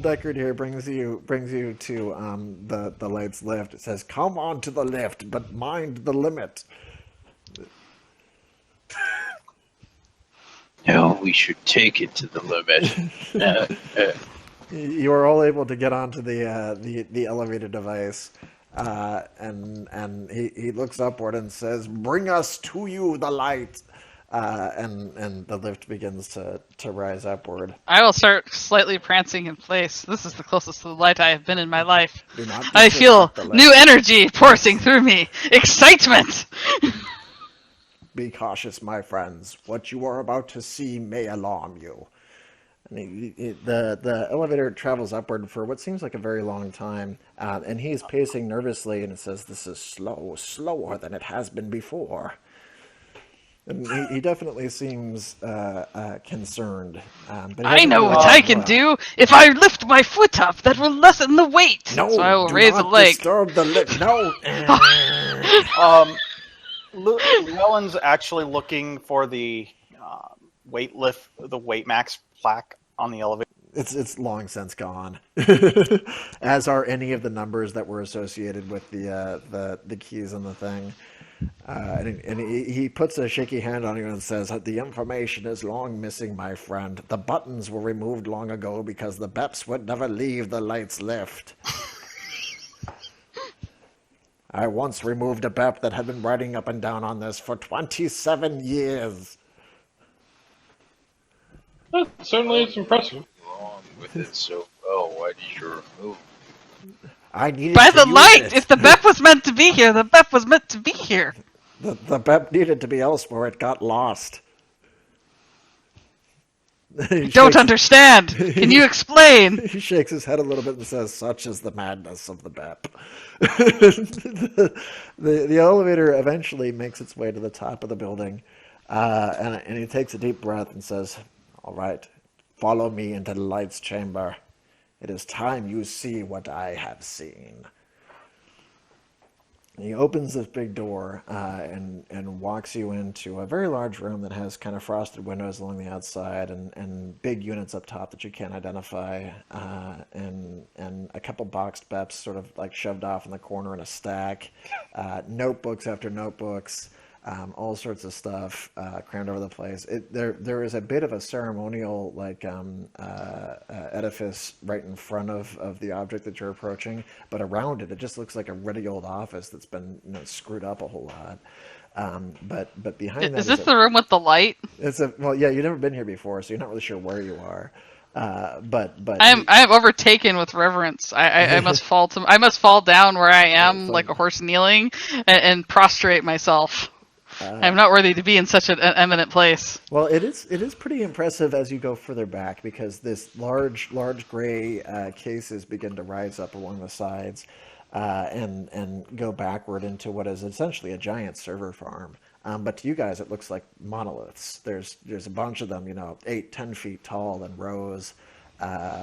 Deckard here brings you to the light's lift. It says, "Come on to the lift, but mind the limit." no, we should take it to the limit. You are all able to get onto the elevator device, and he looks upward and says, "Bring us to you the light." And the lift begins to rise upward. I will start slightly prancing in place. This is the closest to the light I have been in my life. Do not I feel disrespect the light. new energy coursing through me. Excitement! Be cautious, my friends. What you are about to see may alarm you. And the elevator travels upward for what seems like a very long time, and he's pacing nervously, and it says, "This is slower than it has been before." And he definitely seems concerned. But he I doesn't know do what it I can well. do. If I lift my foot up, that will lessen the weight. No, so I will do raise not a leg. disturb the lift. No. Llewellyn's actually looking for the weight max plaque on the elevator. It's long since gone, as are any of the numbers that were associated with the keys on the thing. And he puts a shaky hand on you and says, "The information is long missing, my friend. The buttons were removed long ago because the Beps would never leave the light's lift. I once removed a Bep that had been riding up and down on this for 27 years. Well, certainly, it's impressive. Wrong with it so well. Why did you remove? I needed By to the use light! it." If the Bep was meant to be here, the Bep was meant to be here. The BEP needed to be elsewhere. It got lost. He Don't shakes- understand. Can you explain? He shakes his head a little bit and says, "Such is the madness of the BEP." The elevator eventually makes its way to the top of the building, and he takes a deep breath and says, "All right, follow me into the lights chamber. It is time you see what I have seen." He opens this big door and walks you into a very large room that has kind of frosted windows along the outside and big units up top that you can't identify, and a couple boxed BEPs sort of like shoved off in the corner in a stack, notebooks after notebooks, all sorts of stuff crammed over the place. There is a bit of a ceremonial edifice right in front of the object that you're approaching, but around it just looks like a really old office that's been screwed up a whole lot. But behind that Is this the room with the light? well, yeah, you've never been here before, so you're not really sure where you are. But I am overtaken with reverence. I must fall down where I am like a horse kneeling and prostrate myself. I'm not worthy to be in such an eminent place. Well, it is pretty impressive as you go further back, because this large gray cases begin to rise up along the sides and go backward into what is essentially a giant server farm. But to you guys, it looks like monoliths. There's a bunch of them, 8-10 feet tall in rows,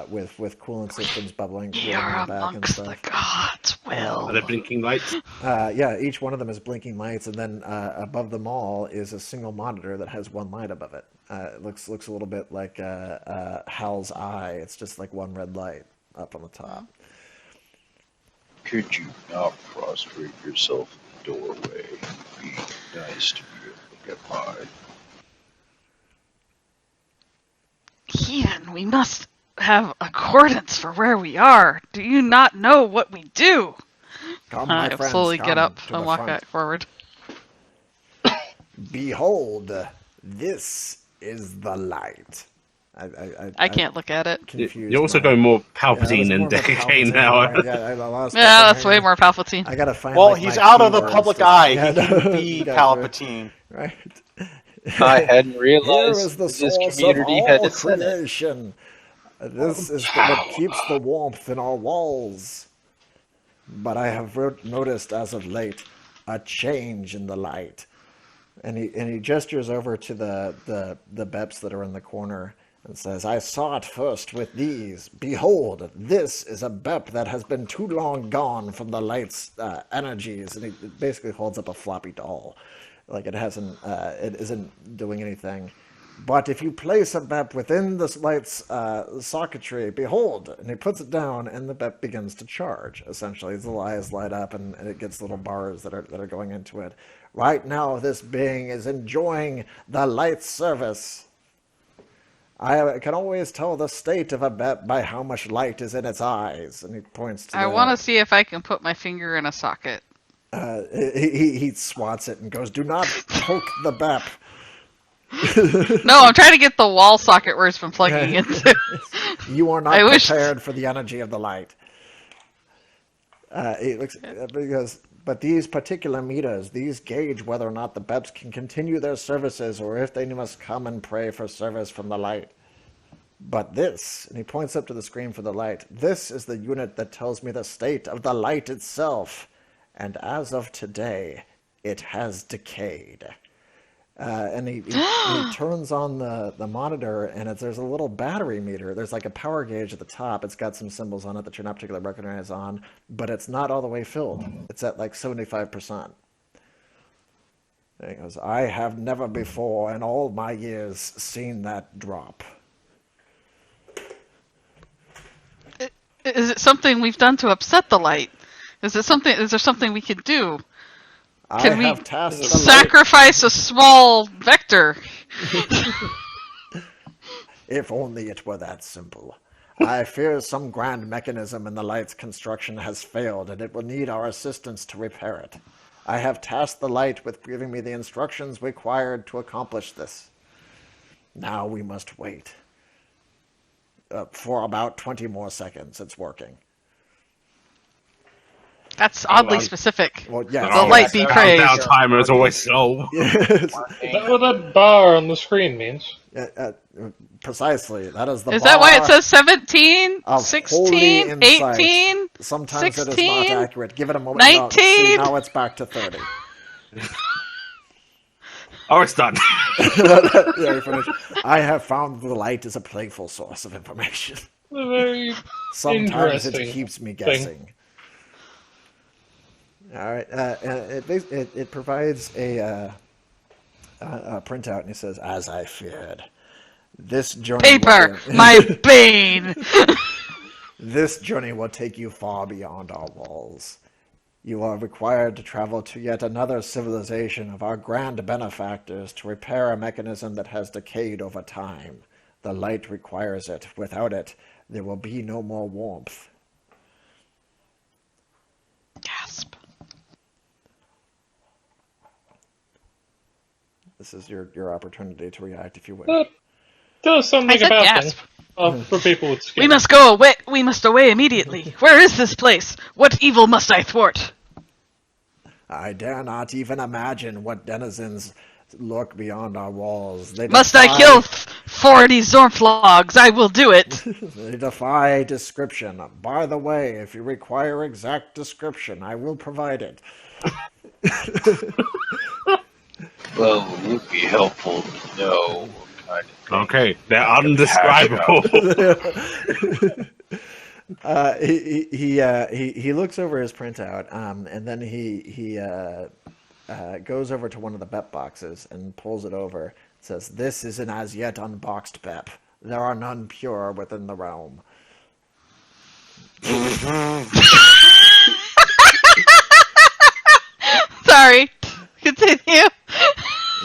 with coolant systems bubbling through You're them in the back and amongst stuff. the gods, Will. Are there blinking lights? Yeah, each one of them is blinking lights, and then above them all is a single monitor that has one light above it. It looks a little bit like Hal's eye. It's just like one red light up on the top. Could you not prostrate yourself in the doorway? It'd be nice to be able to get by. Ian, we must have accordance for where we are. Do you not know what we do? Come, my I friends, slowly come get up to the and walk front. back forward. Behold, this is the light. I can't look at it. confused You're also my- going more Yeah, that was Palpatine more and of a Decade Palpatine, now. right? Yeah, I lost Yeah, that. that's way more Palpatine. I gotta find. Well, like, he's my out of the keywords public to- eye. Yeah, He can no, be you got it. Palpatine. Right. I hadn't Here realized is the that this source of community had all a senate. creation. This is what keeps the warmth in our walls. But I have noticed as of late a change in the light. And he gestures over to the BEPs that are in the corner and says, "I saw it first with these. Behold, this is a BEP that has been too long gone from the light's energies." And he basically holds up a floppy doll, like it isn't doing anything. "But if you place a BEP within this light's socketry, behold," and he puts it down, and the BEP begins to charge. Essentially, his little eyes light up, and it gets little bars that are going into it. "Right now, this being is enjoying the light service. I can always tell the state of a BEP by how much light is in its eyes." And he points to. I want to see if I can put my finger in a socket. He swats it and goes, "Do not poke the BEP." No, I'm trying to get the wall socket where it's been plugging into. You are not I wish- prepared for the energy of the light. He looks because, but these particular meters, these gauge whether or not the BEPs can continue their services or if they must come and pray for service from the light. But this, and he points up to the screen for the light, this is the unit that tells me the state of the light itself. And as of today, it has decayed. And he turns on the monitor, and there's a little battery meter. There's like a power gauge at the top. It's got some symbols on it that you're not particularly recognized on, but it's not all the way filled. It's at like 75%. And he goes, "I have never before in all my years seen that drop." Is it something we've done to upset the light? Is there something we could do? Can we have tasked the light. sacrifice a small vector? If only it were that simple. I fear some grand mechanism in the light's construction has failed, and it will need our assistance to repair it. I have tasked the light with giving me the instructions required to accomplish this. Now we must wait. For about 20 more seconds, it's working. That's oddly on. specific. Well, yeah. The light be praised. Countdown timer is always slow. Yes. Is that what that bar on the screen means? Precisely. That is the Is that why it bar says 17, of holy 16, insight. 18? Sometimes it is 16, not accurate. Give it a moment. No, see, 19. now it's back to 30. Oh, it's done. Yeah, you finished. I have found the light is a playful source of information. A very Sometimes it Interesting keeps me thing. guessing. All right. It provides a printout, and it says, "As I feared, this journey Paper, will my bane. this journey will take you far beyond our walls. You are required to travel to yet another civilization of our grand benefactors to repair a mechanism that has decayed over time. The light requires it. Without it, there will be no more warmth." Gasp. This is your opportunity to react if you wish. Tell us something I said about gasp. them. For people with skin. We must go away. We must away immediately. Where is this place? What evil must I thwart? I dare not even imagine what denizens lurk beyond our walls. They Must I kill 40 Zorflogs? I will do it. They defy description. By the way, if you require exact description, I will provide it. Well, it would be helpful to know what kind of thing. Okay, they're undescribable. He looks over his printout, and then he goes over to one of the BEP boxes and pulls it over. It says, "This is an as yet unboxed BEP. There are none pure within the realm." Sorry. Continue.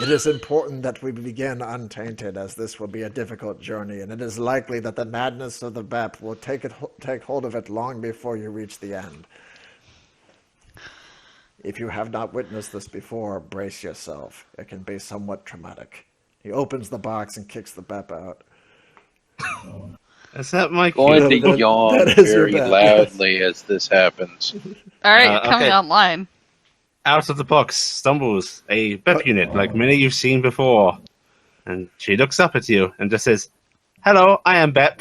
It is important that we begin untainted, as this will be a difficult journey, and it is likely that the madness of the BEP will take hold of it long before you reach the end. If you have not witnessed this before, brace yourself. It can be somewhat traumatic. He opens the box and kicks the BEP out. Is that my Going cue? to yawn that is your very bet, loudly as this happens. All right, you're coming okay. online. Out of the box stumbles a BEP unit, like many you've seen before. And she looks up at you and just says, "Hello, I am BEP."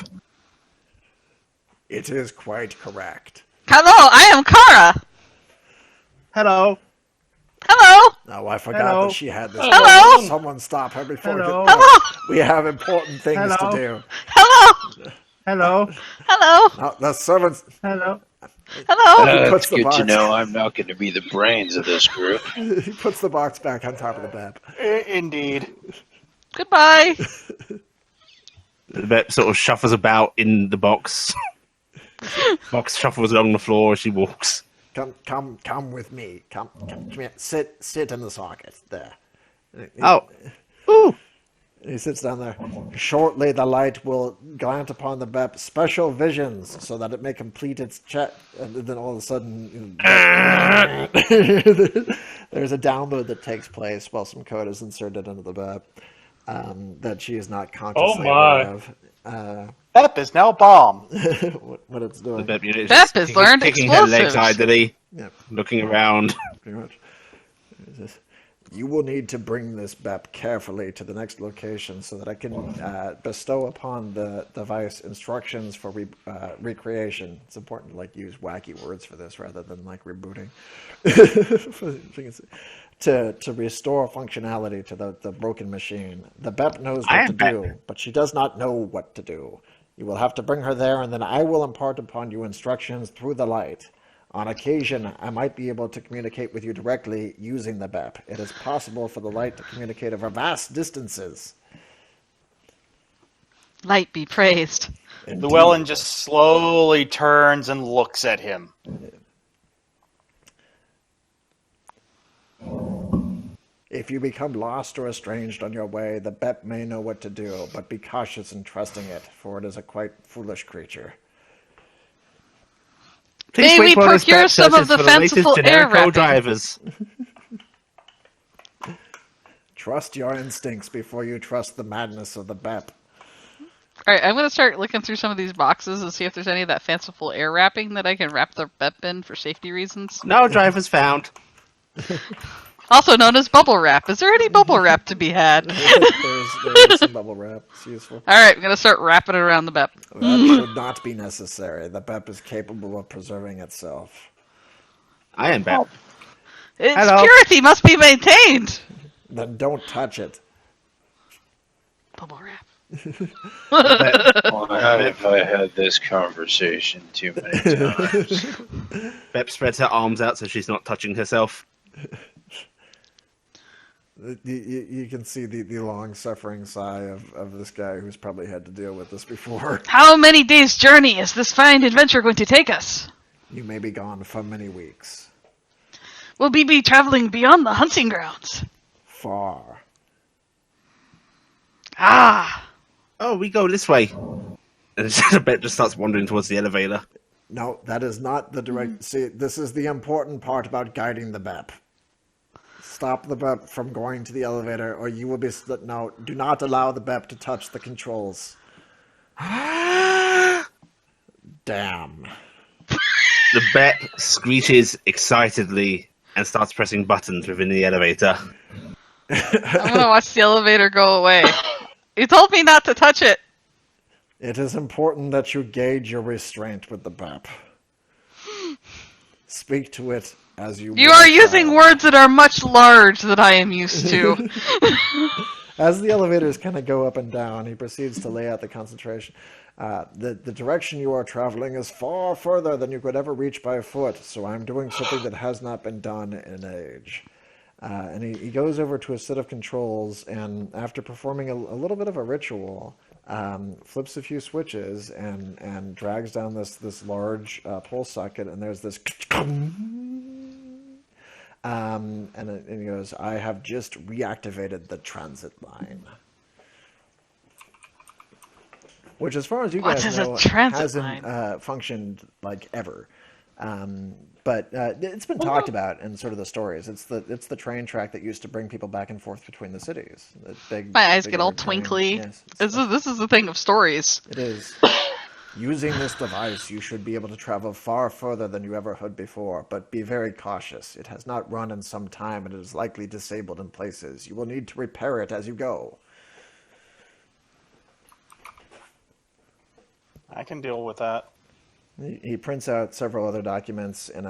It is quite correct. Hello, I am Kara. Hello. Hello. Oh, I forgot Hello. that she had this. Hello. Someone stop her before. Hello. Hello. We have important things Hello. to do. Hello. Hello. Hello. Now, the servants. Hello. Hello. He puts It's the good box. to know I'm not going to be the brains of this group. He puts the box back on top of the BEP. Indeed. Goodbye. The BEP sort of shuffles about in the box. Box shuffles along the floor as she walks. Come with me. Come here. Sit in the socket there. Oh. Ooh. He sits down there. Shortly, the light will glance upon the BEP special visions so that it may complete its check. And then all of a sudden, there's a download that takes place while some code is inserted into the BEP that she is not consciously aware of. BEP is now bomb. What it's The doing. BEP unit is BEP just has learned kicking her legs explosives. idly, Yeah, looking around. pretty much. It's just, you will need to bring this BEP carefully to the next location so that I can bestow upon the device instructions for recreation. It's important to use wacky words for this rather than rebooting. to restore functionality to the broken machine. The BEP knows I what am to BEP. do, but she does not know what to do. You will have to bring her there, and then I will impart upon you instructions through the light. On occasion, I might be able to communicate with you directly using the BEP. It is possible for the light to communicate over vast distances. Light be praised. Llewellyn just slowly turns and looks at him. If you become lost or estranged on your way, the BEP may know what to do, but be cautious in trusting it, for it is a quite foolish creature. Please May we wait while this procure BEP some of searches the for latest fanciful air Generico wrapping? drivers. Trust your instincts before you trust the madness of the BEP. Alright, I'm gonna start looking through some of these boxes and see if there's any of that fanciful air wrapping that I can wrap the BEP in for safety reasons. No drivers found. Also known as bubble wrap. Is there any bubble wrap to be had? there is some bubble wrap. It's useful. Alright, I'm gonna start wrapping it around the BEP. That should not be necessary. The BEP is capable of preserving itself. I am BEP. Its Hello. purity must be maintained! Then don't touch it. Bubble wrap. Why have I had this conversation too many times? BEP spreads her arms out so she's not touching herself. You can see the long-suffering sigh of this guy who's probably had to deal with this before. How many days' journey is this fine adventure going to take us? You may be gone for many weeks. Will we be traveling beyond the hunting grounds? Far. Ah! Oh, we go this way. And BEP just starts wandering towards the elevator. No, that is not the direct... See, this is the important part about guiding the BEP. Stop the BEP from going to the elevator, or you will be... No, do not allow the BEP to touch the controls. Damn. The BEP screeches excitedly and starts pressing buttons within the elevator. I'm gonna watch the elevator go away. You told me not to touch it! It is important that you gauge your restraint with the BEP. Speak to it as you... You are using words that are much large than I am used to. As the elevators kind of go up and down, he proceeds to lay out the concentration. The direction you are traveling is far further than you could ever reach by foot, so I'm doing something that has not been done in age. And he goes over to a set of controls, and after performing a little bit of a ritual, flips a few switches and drags down this large pull socket, and there's this... and he goes, I have just reactivated the transit line. Which, as far as you What guys is a know, transit hasn't functioned like ever. But it's been talked about in sort of the stories. It's the train track that used to bring people back and forth between the cities. The big, My eyes big get all old train. twinkly. Yes, This is the thing of stories. it is. Using this device, you should be able to travel far further than you ever had before, but be very cautious. It has not run in some time, and it is likely disabled in places. You will need to repair it as you go. I can deal with that. He prints out several other documents and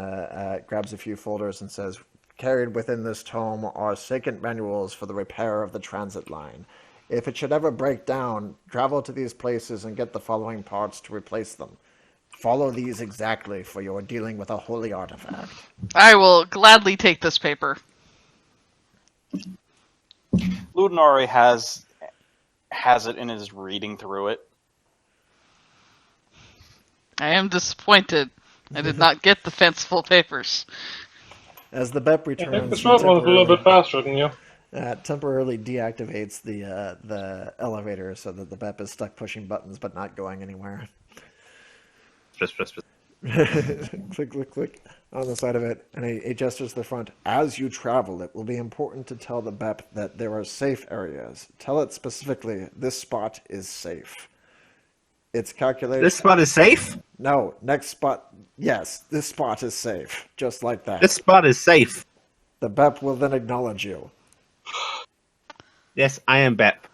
grabs a few folders and says, carried within this tome are sacred manuals for the repair of the transit line. If it should ever break down, travel to these places and get the following parts to replace them. Follow these exactly, for you are dealing with a holy artifact. I will gladly take this paper. Ludinari has it and is reading through it. I am disappointed. I did not get the fanciful papers. As the BEP I think returns, this one was a little bit faster than you. temporarily deactivates the elevator so that the BEP is stuck pushing buttons but not going anywhere. Press. Click, click, click on the side of it, and he gestures to the front. As you travel, it will be important to tell the BEP that there are safe areas. Tell it specifically, this spot is safe. It's calculated... This spot is safe? No, next spot... Yes, this spot is safe. Just like that. This spot is safe. The BEP will then acknowledge you. Yes, I am BEP.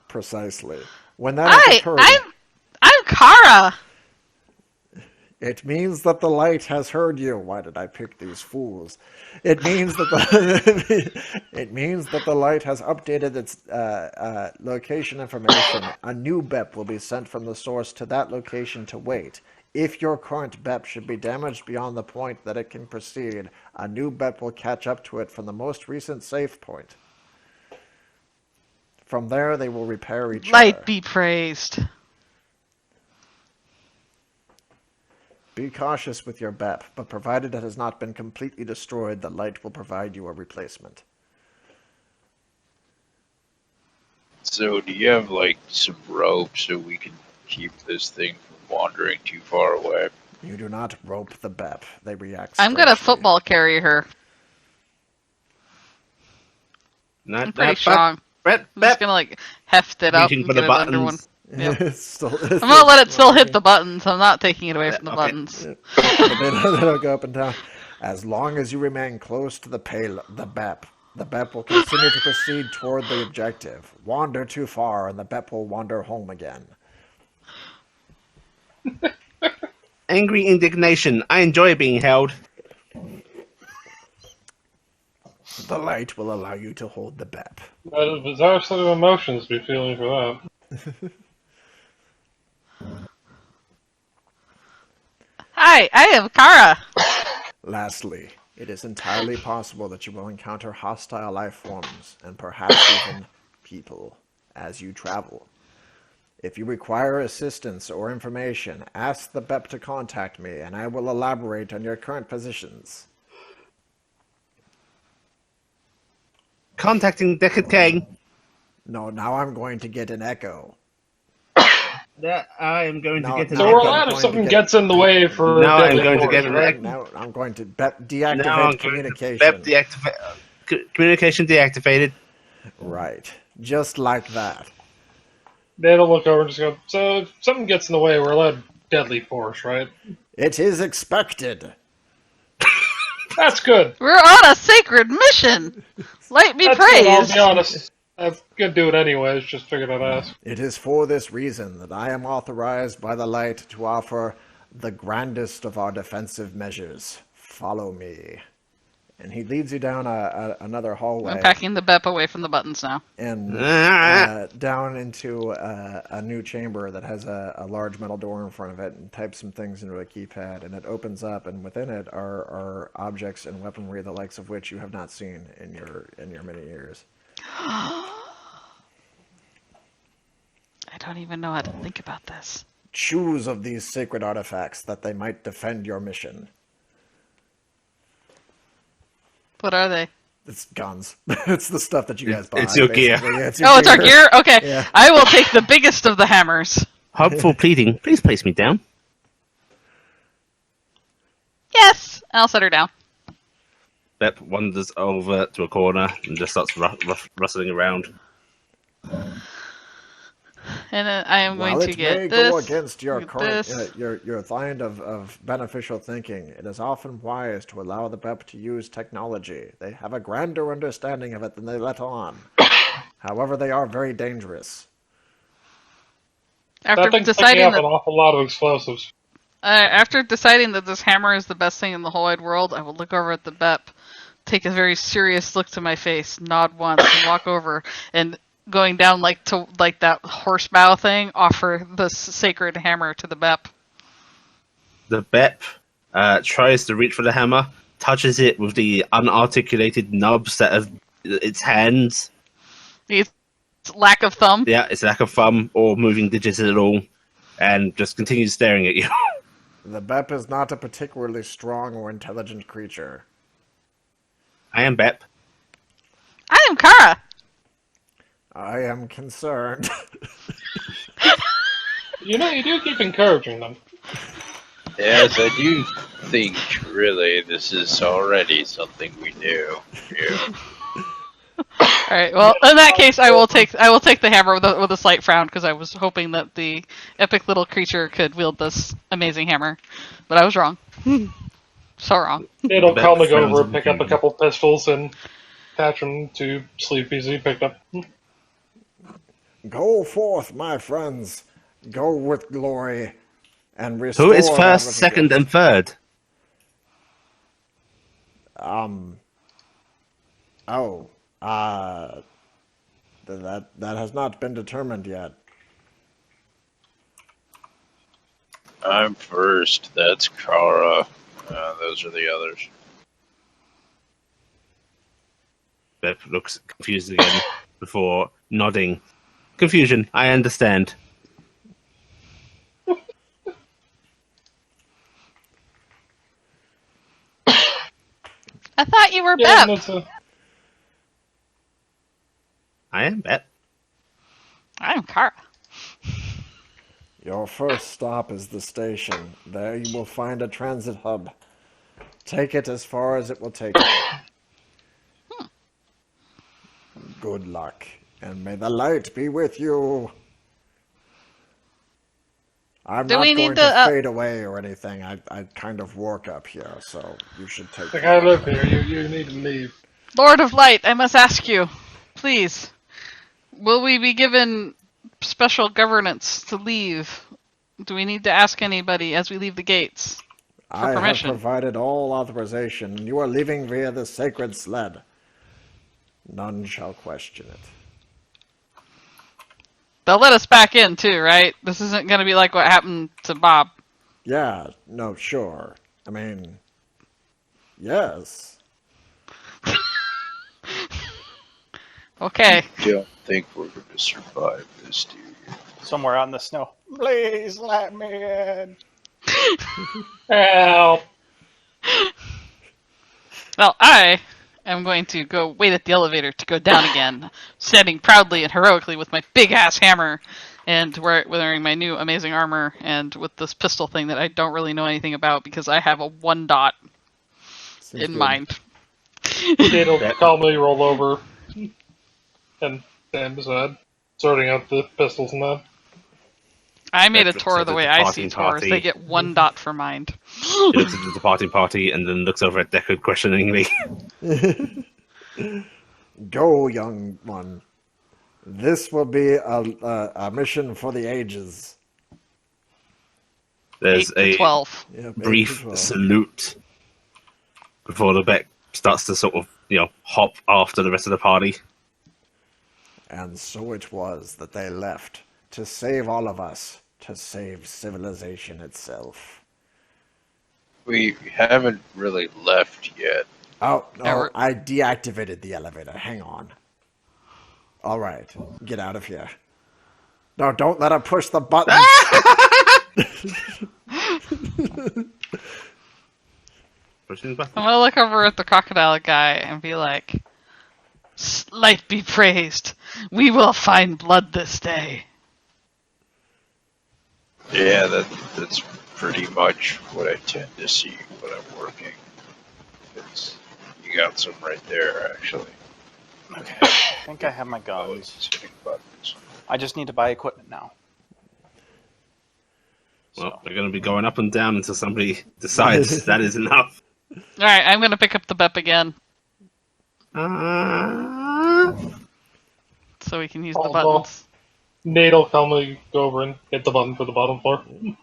Precisely. When that has occurred... I'm Kara! It means that the light has heard you. Why did I pick these fools? It means that the light has updated its location information. A new BEP will be sent from the source to that location to wait. If your current BEP should be damaged beyond the point that it can proceed, a new BEP will catch up to it from the most recent save point. From there, they will repair each other. Light be praised. Be cautious with your BEP, but provided it has not been completely destroyed, the light will provide you a replacement. So, do you have, like, some rope so we can keep this thing from wandering too far away? You do not rope the BEP. They react I'm gonna strangely. football carry her. I'm pretty strong. BEP, I'm just gonna, like, heft it up reaching and for get the it under one. buttons. Yep. It's I'm gonna let it still hit the buttons. I'm not taking it away from the Okay. buttons. They don't go up and down. As long as you remain close to the BEP, the BEP will continue to proceed toward the objective. Wander too far, and the BEP will wander home again. Angry indignation. I enjoy being held. The light will allow you to hold the BEP. What a bizarre set of emotions to be feeling for that. Hi, I am Kara. Lastly, it is entirely possible that you will encounter hostile life forms, and perhaps even people, as you travel. If you require assistance or information, ask the BEP to contact me, and I will elaborate on your current positions. Contacting Deckard Kang. No, now I'm going to get an echo. That I am going No, to get an no, So echo. we're allowed if going to something get- gets in the way for. Now I'm deadly going to force, get an right? echo. Now I'm going to Now I'm deactivate going to communication. communication deactivated. Right, just like that. They'll look over and just go, so if something gets in the way, we're allowed deadly force, right? It is expected. That's good. We're on a sacred mission. Light be That's good, I'll praised. be honest. I was gonna do it anyways, just figured I'd ask. It is for this reason that I am authorized by the light to offer the grandest of our defensive measures. Follow me. And he leads you down another hallway. I'm packing the BEP away from the buttons now. And down into a new chamber that has a large metal door in front of it, and types some things into a keypad, and it opens up, and within it are objects and weaponry the likes of which you have not seen in your many years. I don't even know how to think about this. Choose of these sacred artifacts that they might defend your mission. What are they? It's guns. It's the stuff that you guys buy. It's your gear. basically. Yeah, it's your Oh, it's our gear? Okay. Yeah. I will take the biggest of the hammers. Hopeful pleading. Please place me down. Yes. And I'll set her down. Bep wanders over to a corner and just starts rustling around. And then I am While going to it get may this. go against your get current, this. your line of beneficial thinking, it is often wise to allow the BEP to use technology. They have a grander understanding of it than they let on. However, they are very dangerous. After That thing's picking deciding up an that awful lot of explosives. after deciding that this hammer is the best thing in the whole wide world, I will look over at the BEP, take a very serious look to my face, nod once, and walk over, and going down like that horsebow thing, offer the sacred hammer to the BEP. The Bep tries to reach for the hammer, touches it with the unarticulated nubs that have its hands. It's lack of thumb. Yeah, it's lack of thumb or moving digits at all, and just continues staring at you. The BEP is not a particularly strong or intelligent creature. I am Bep. I am Kara. I am concerned. You know, you do keep encouraging them. Yes, I do think really this is already something we do. Yeah. All right. Well, in that case, I will take the hammer with a slight frown because I was hoping that the epic little creature could wield this amazing hammer, but I was wrong. So wrong. It'll That calmly go sounds over and pick up a intriguing. couple pistols and attach them to Sleepy's he picked up. Go forth, my friends. Go with glory and restore Who is that first, which is second, yours. and third? That has not been determined yet. I'm first. That's Kara. Those are the others. Bep looks confused again before nodding. Confusion, I understand. I thought you were Yeah, Bep. that's a, I am Bep. I'm Kara. Your first stop is the station. There you will find a transit hub. Take it as far as it will take you. Good luck, and may the light be with you. I'm Do not we going need to to, fade away or anything. I kind of work up here, so you should take Like, care I of live it. here. You need to leave. Lord of Light, I must ask you, please, will we be given special governance to leave? Do we need to ask anybody as we leave the gates? I have permission. provided all authorization, and you are leaving via the sacred sled. None shall question it. They'll let us back in too, right? This isn't going to be like what happened to Bob. Yeah, no, sure. I mean, yes. Okay. Don't think we're going to survive this, do you? Somewhere out in the snow. Please let me in. Help! Well, I am going to go wait at the elevator to go down again, standing proudly and heroically with my big ass hammer and wearing my new amazing armor and with this pistol thing that I don't really know anything about because I have a 1 dot Seems in good. mind. It'll calmly roll over and stand beside, sorting out the pistols and that. I made a That Tor looks the at way the I see departing Tors. They party. get 1 dot for mind. He looks at the departing party and then looks over at Deckard questioningly. Go, young one. This will be a mission for the ages. There's 8 to a 12. Yep, 8 to brief 12. salute before the Beck starts to sort of, hop after the rest of the party. And so it was that they left to save all of us, to save civilization itself. We haven't really left yet. Oh, Yeah, no, we're- I deactivated the elevator. Hang on. All right, get out of here. No, don't let her push the button. Pushing the button. I'm gonna look over at the crocodile guy and be like, "Light be praised. We will find blood this day." Yeah, that's pretty much what I tend to see when I'm working. It's, you got some right there, actually. Okay. I think I have my Oh, guns. it's hitting buttons. I just need to buy equipment now. Well, they're going to be going up and down until somebody decides that is enough. All right, I'm gonna pick up the BEP again so we can use the Oh, buttons. Nate'll calmly go over and hit the button for the bottom floor. You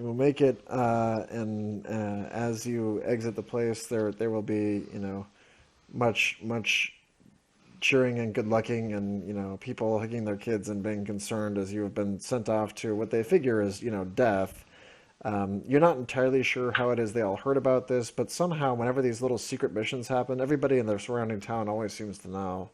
will make it, and as you exit the place, there will be, much cheering and good lucking, and people hugging their kids and being concerned as you have been sent off to what they figure is, death. You're not entirely sure how it is they all heard about this, but somehow, whenever these little secret missions happen, everybody in the surrounding town always seems to know.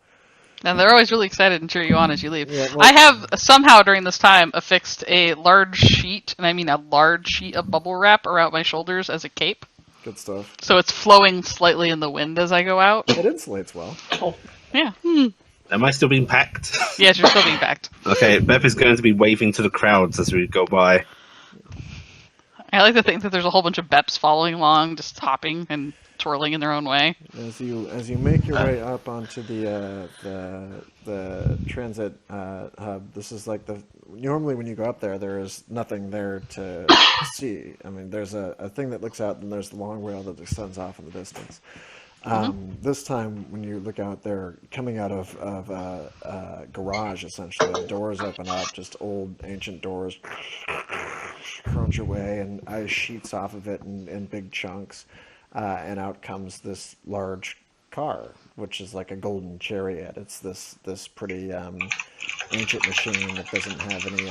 And they're always really excited and cheer you on as you leave. Yeah, well- I have somehow during this time affixed a large sheet, and I mean a large sheet of bubble wrap around my shoulders as a cape. Good stuff. So it's flowing slightly in the wind as I go out. It insulates well. Yeah. Am I still being packed? Yes, you're still being packed. Okay, Beth is going to be waving to the crowds as we go by. I like to think that there's a whole bunch of BEPs following along, just hopping and twirling in their own way. As you make your way up onto the transit hub, this is like normally when you go up there is nothing there to see. I mean, there's a thing that looks out, and there's the long rail that extends off in the distance. This time, when you look out there, coming out of a garage, essentially, the doors open up, just old ancient doors, crunch away, and ice sheets off of it in big chunks. And out comes this large car, which is like a golden chariot. It's this pretty ancient machine that doesn't have any.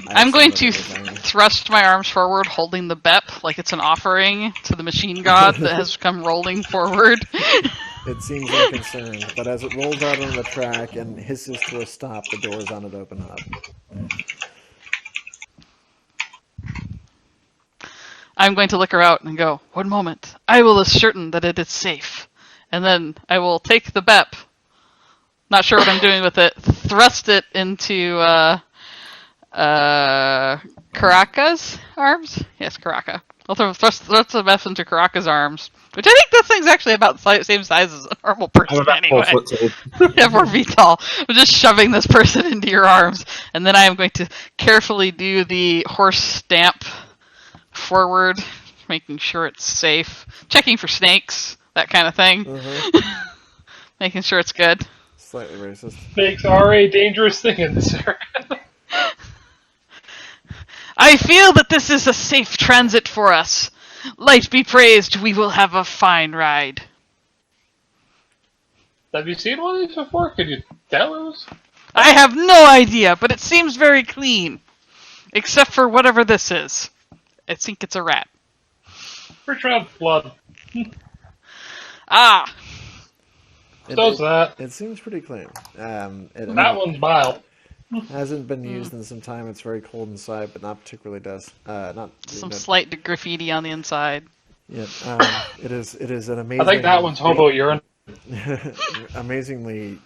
I'm going accent to or anything. thrust my arms forward, holding the BEP like it's an offering to the machine god that has come rolling forward. It seems unconcerned, but as it rolls out on the track and hisses to a stop, the doors on it open up. I'm going to look her out and go, "One moment. I will ascertain that it is safe." And then I will take the BEP, not sure what I'm doing with it, thrust it into Karaka's arms? Yes, Karaka. I'll thrust the mess into Karaka's arms. Which I think this thing's actually about the same size as a normal I'm person about anyway. 4 foot tall. Yeah, 4 feet tall. I'm just shoving this person into your arms, and then I am going to carefully do the horse stamp forward, making sure it's safe, checking for snakes, that kind of thing, making sure it's good. Slightly racist. Snakes are a dangerous thing in this area. I feel that this is a safe transit for us. Light be praised, we will have a fine ride. Have you seen one of these before? Could you tell us? I have no idea, but it seems very clean. Except for whatever this is. I think it's a rat. Pretty sure that's blood. Ah! Does that? It seems pretty clean. That one's bile. Hasn't been used in some time. It's very cold inside, but not particularly Some slight graffiti on the inside. Yeah, it is an amazing. I think that one's hobo urine. Amazingly,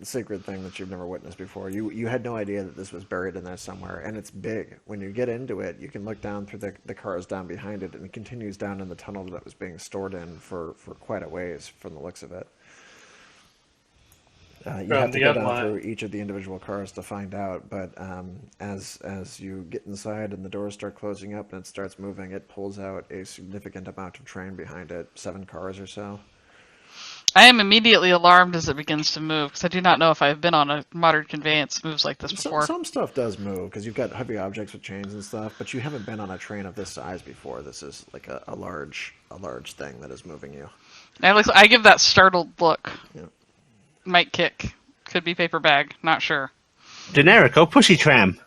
sacred thing that you've never witnessed before. You had no idea that this was buried in there somewhere, and it's big. When you get into it, you can look down through the cars down behind it, and it continues down in the tunnel that it was being stored in for quite a ways from the looks of it. You have to go down through each of the individual cars to find out, but as you get inside and the doors start closing up and it starts moving, it pulls out a significant amount of train behind it, 7 cars or so. I am immediately alarmed as it begins to move, because I do not know if I've been on a modern conveyance that moves like this before. Some stuff does move, because you've got heavy objects with chains and stuff, but you haven't been on a train of this size before. This is like a large thing that is moving you. I give that startled look. Yeah. Might kick. Could be paper bag. Not sure. Generico pushy tram.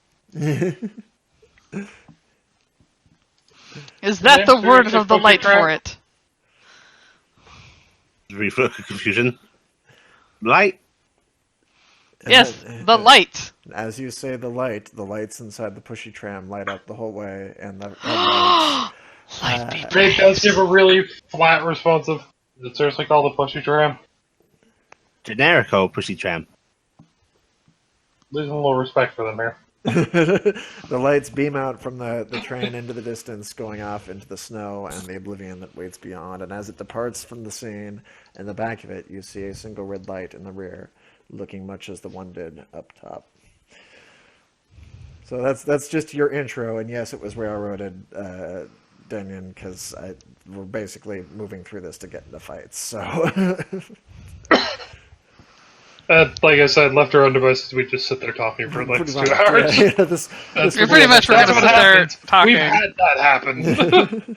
Is that the word of the light Pushy-tram? for it? Reflow confusion. Light. Yes, the light. As you say the lights inside the pushy tram light up the whole way, and the lights. Light be They does give a really flat responsive. It's seriously called a pushy tram. Generico pushy tram. Losing a little respect for them here. The lights beam out from the train into the distance, going off into the snow and the oblivion that waits beyond. And as it departs from the scene, in the back of it, you see a single red light in the rear, looking much as the one did up top. So that's just your intro. And yes, it was railroaded, Daniel, because we're basically moving through this to get into fights. So. Like I said, left our own devices, we just sit there talking for like 2 hours. Yeah, You're pretty much we're gonna sit there talking. We've had that happen.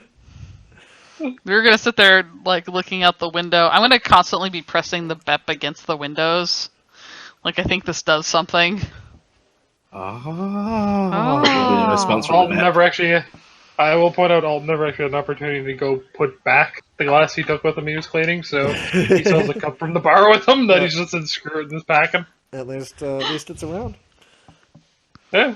We're gonna sit there like looking out the window. I'm gonna constantly be pressing the BEP against the windows. Like I think this does something. Oh. Response from Alton the map. never actually. I will point out, Alton never actually had an opportunity to go put back the glass he took with him he was cleaning, so he still has a cup from the bar with him that he's just said screw it in his packing. At least it's around. Yeah.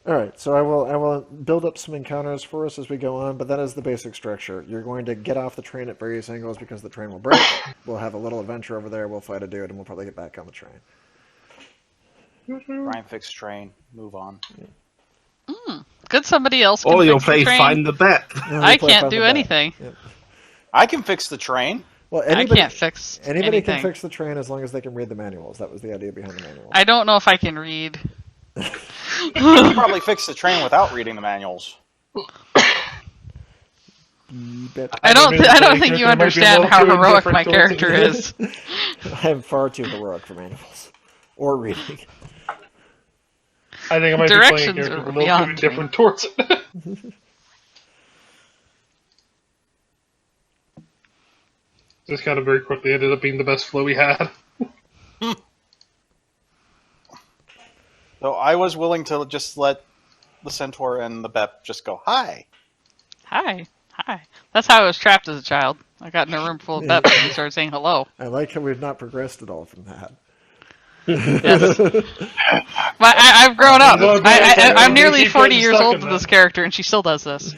All right, so I will build up some encounters for us as we go on, but that is the basic structure. You're going to get off the train at various angles because the train will break. We'll have a little adventure over there. We'll fight a dude, and we'll probably get back on the train. Brian fix train. Move on. Could somebody else? Can Or you'll fix the play train? Find the Bet. I can't do anything. Yep. I can fix the train. Well, I can't fix anybody anything. can fix the train as long as they can read the manuals. That was the idea behind the manuals. I don't know if I can read. You can probably fix the train without reading the manuals. I don't think you There might be a understand little how too heroic my indifferent towards character it. is. I am far too heroic for manuals or reading. I think I might Directions be playing a character are a little too beyond me. indifferent towards it. Just kind of very quickly ended up being the best flow we had. So I was willing to just let the Centaur and the BEP just go, hi. Hi. That's how I was trapped as a child. I got in a room full of BEP and he started saying hello. I like how we've not progressed at all from that. Yes. But I've grown up. I'm nearly 40 years old with this character, and she still does this.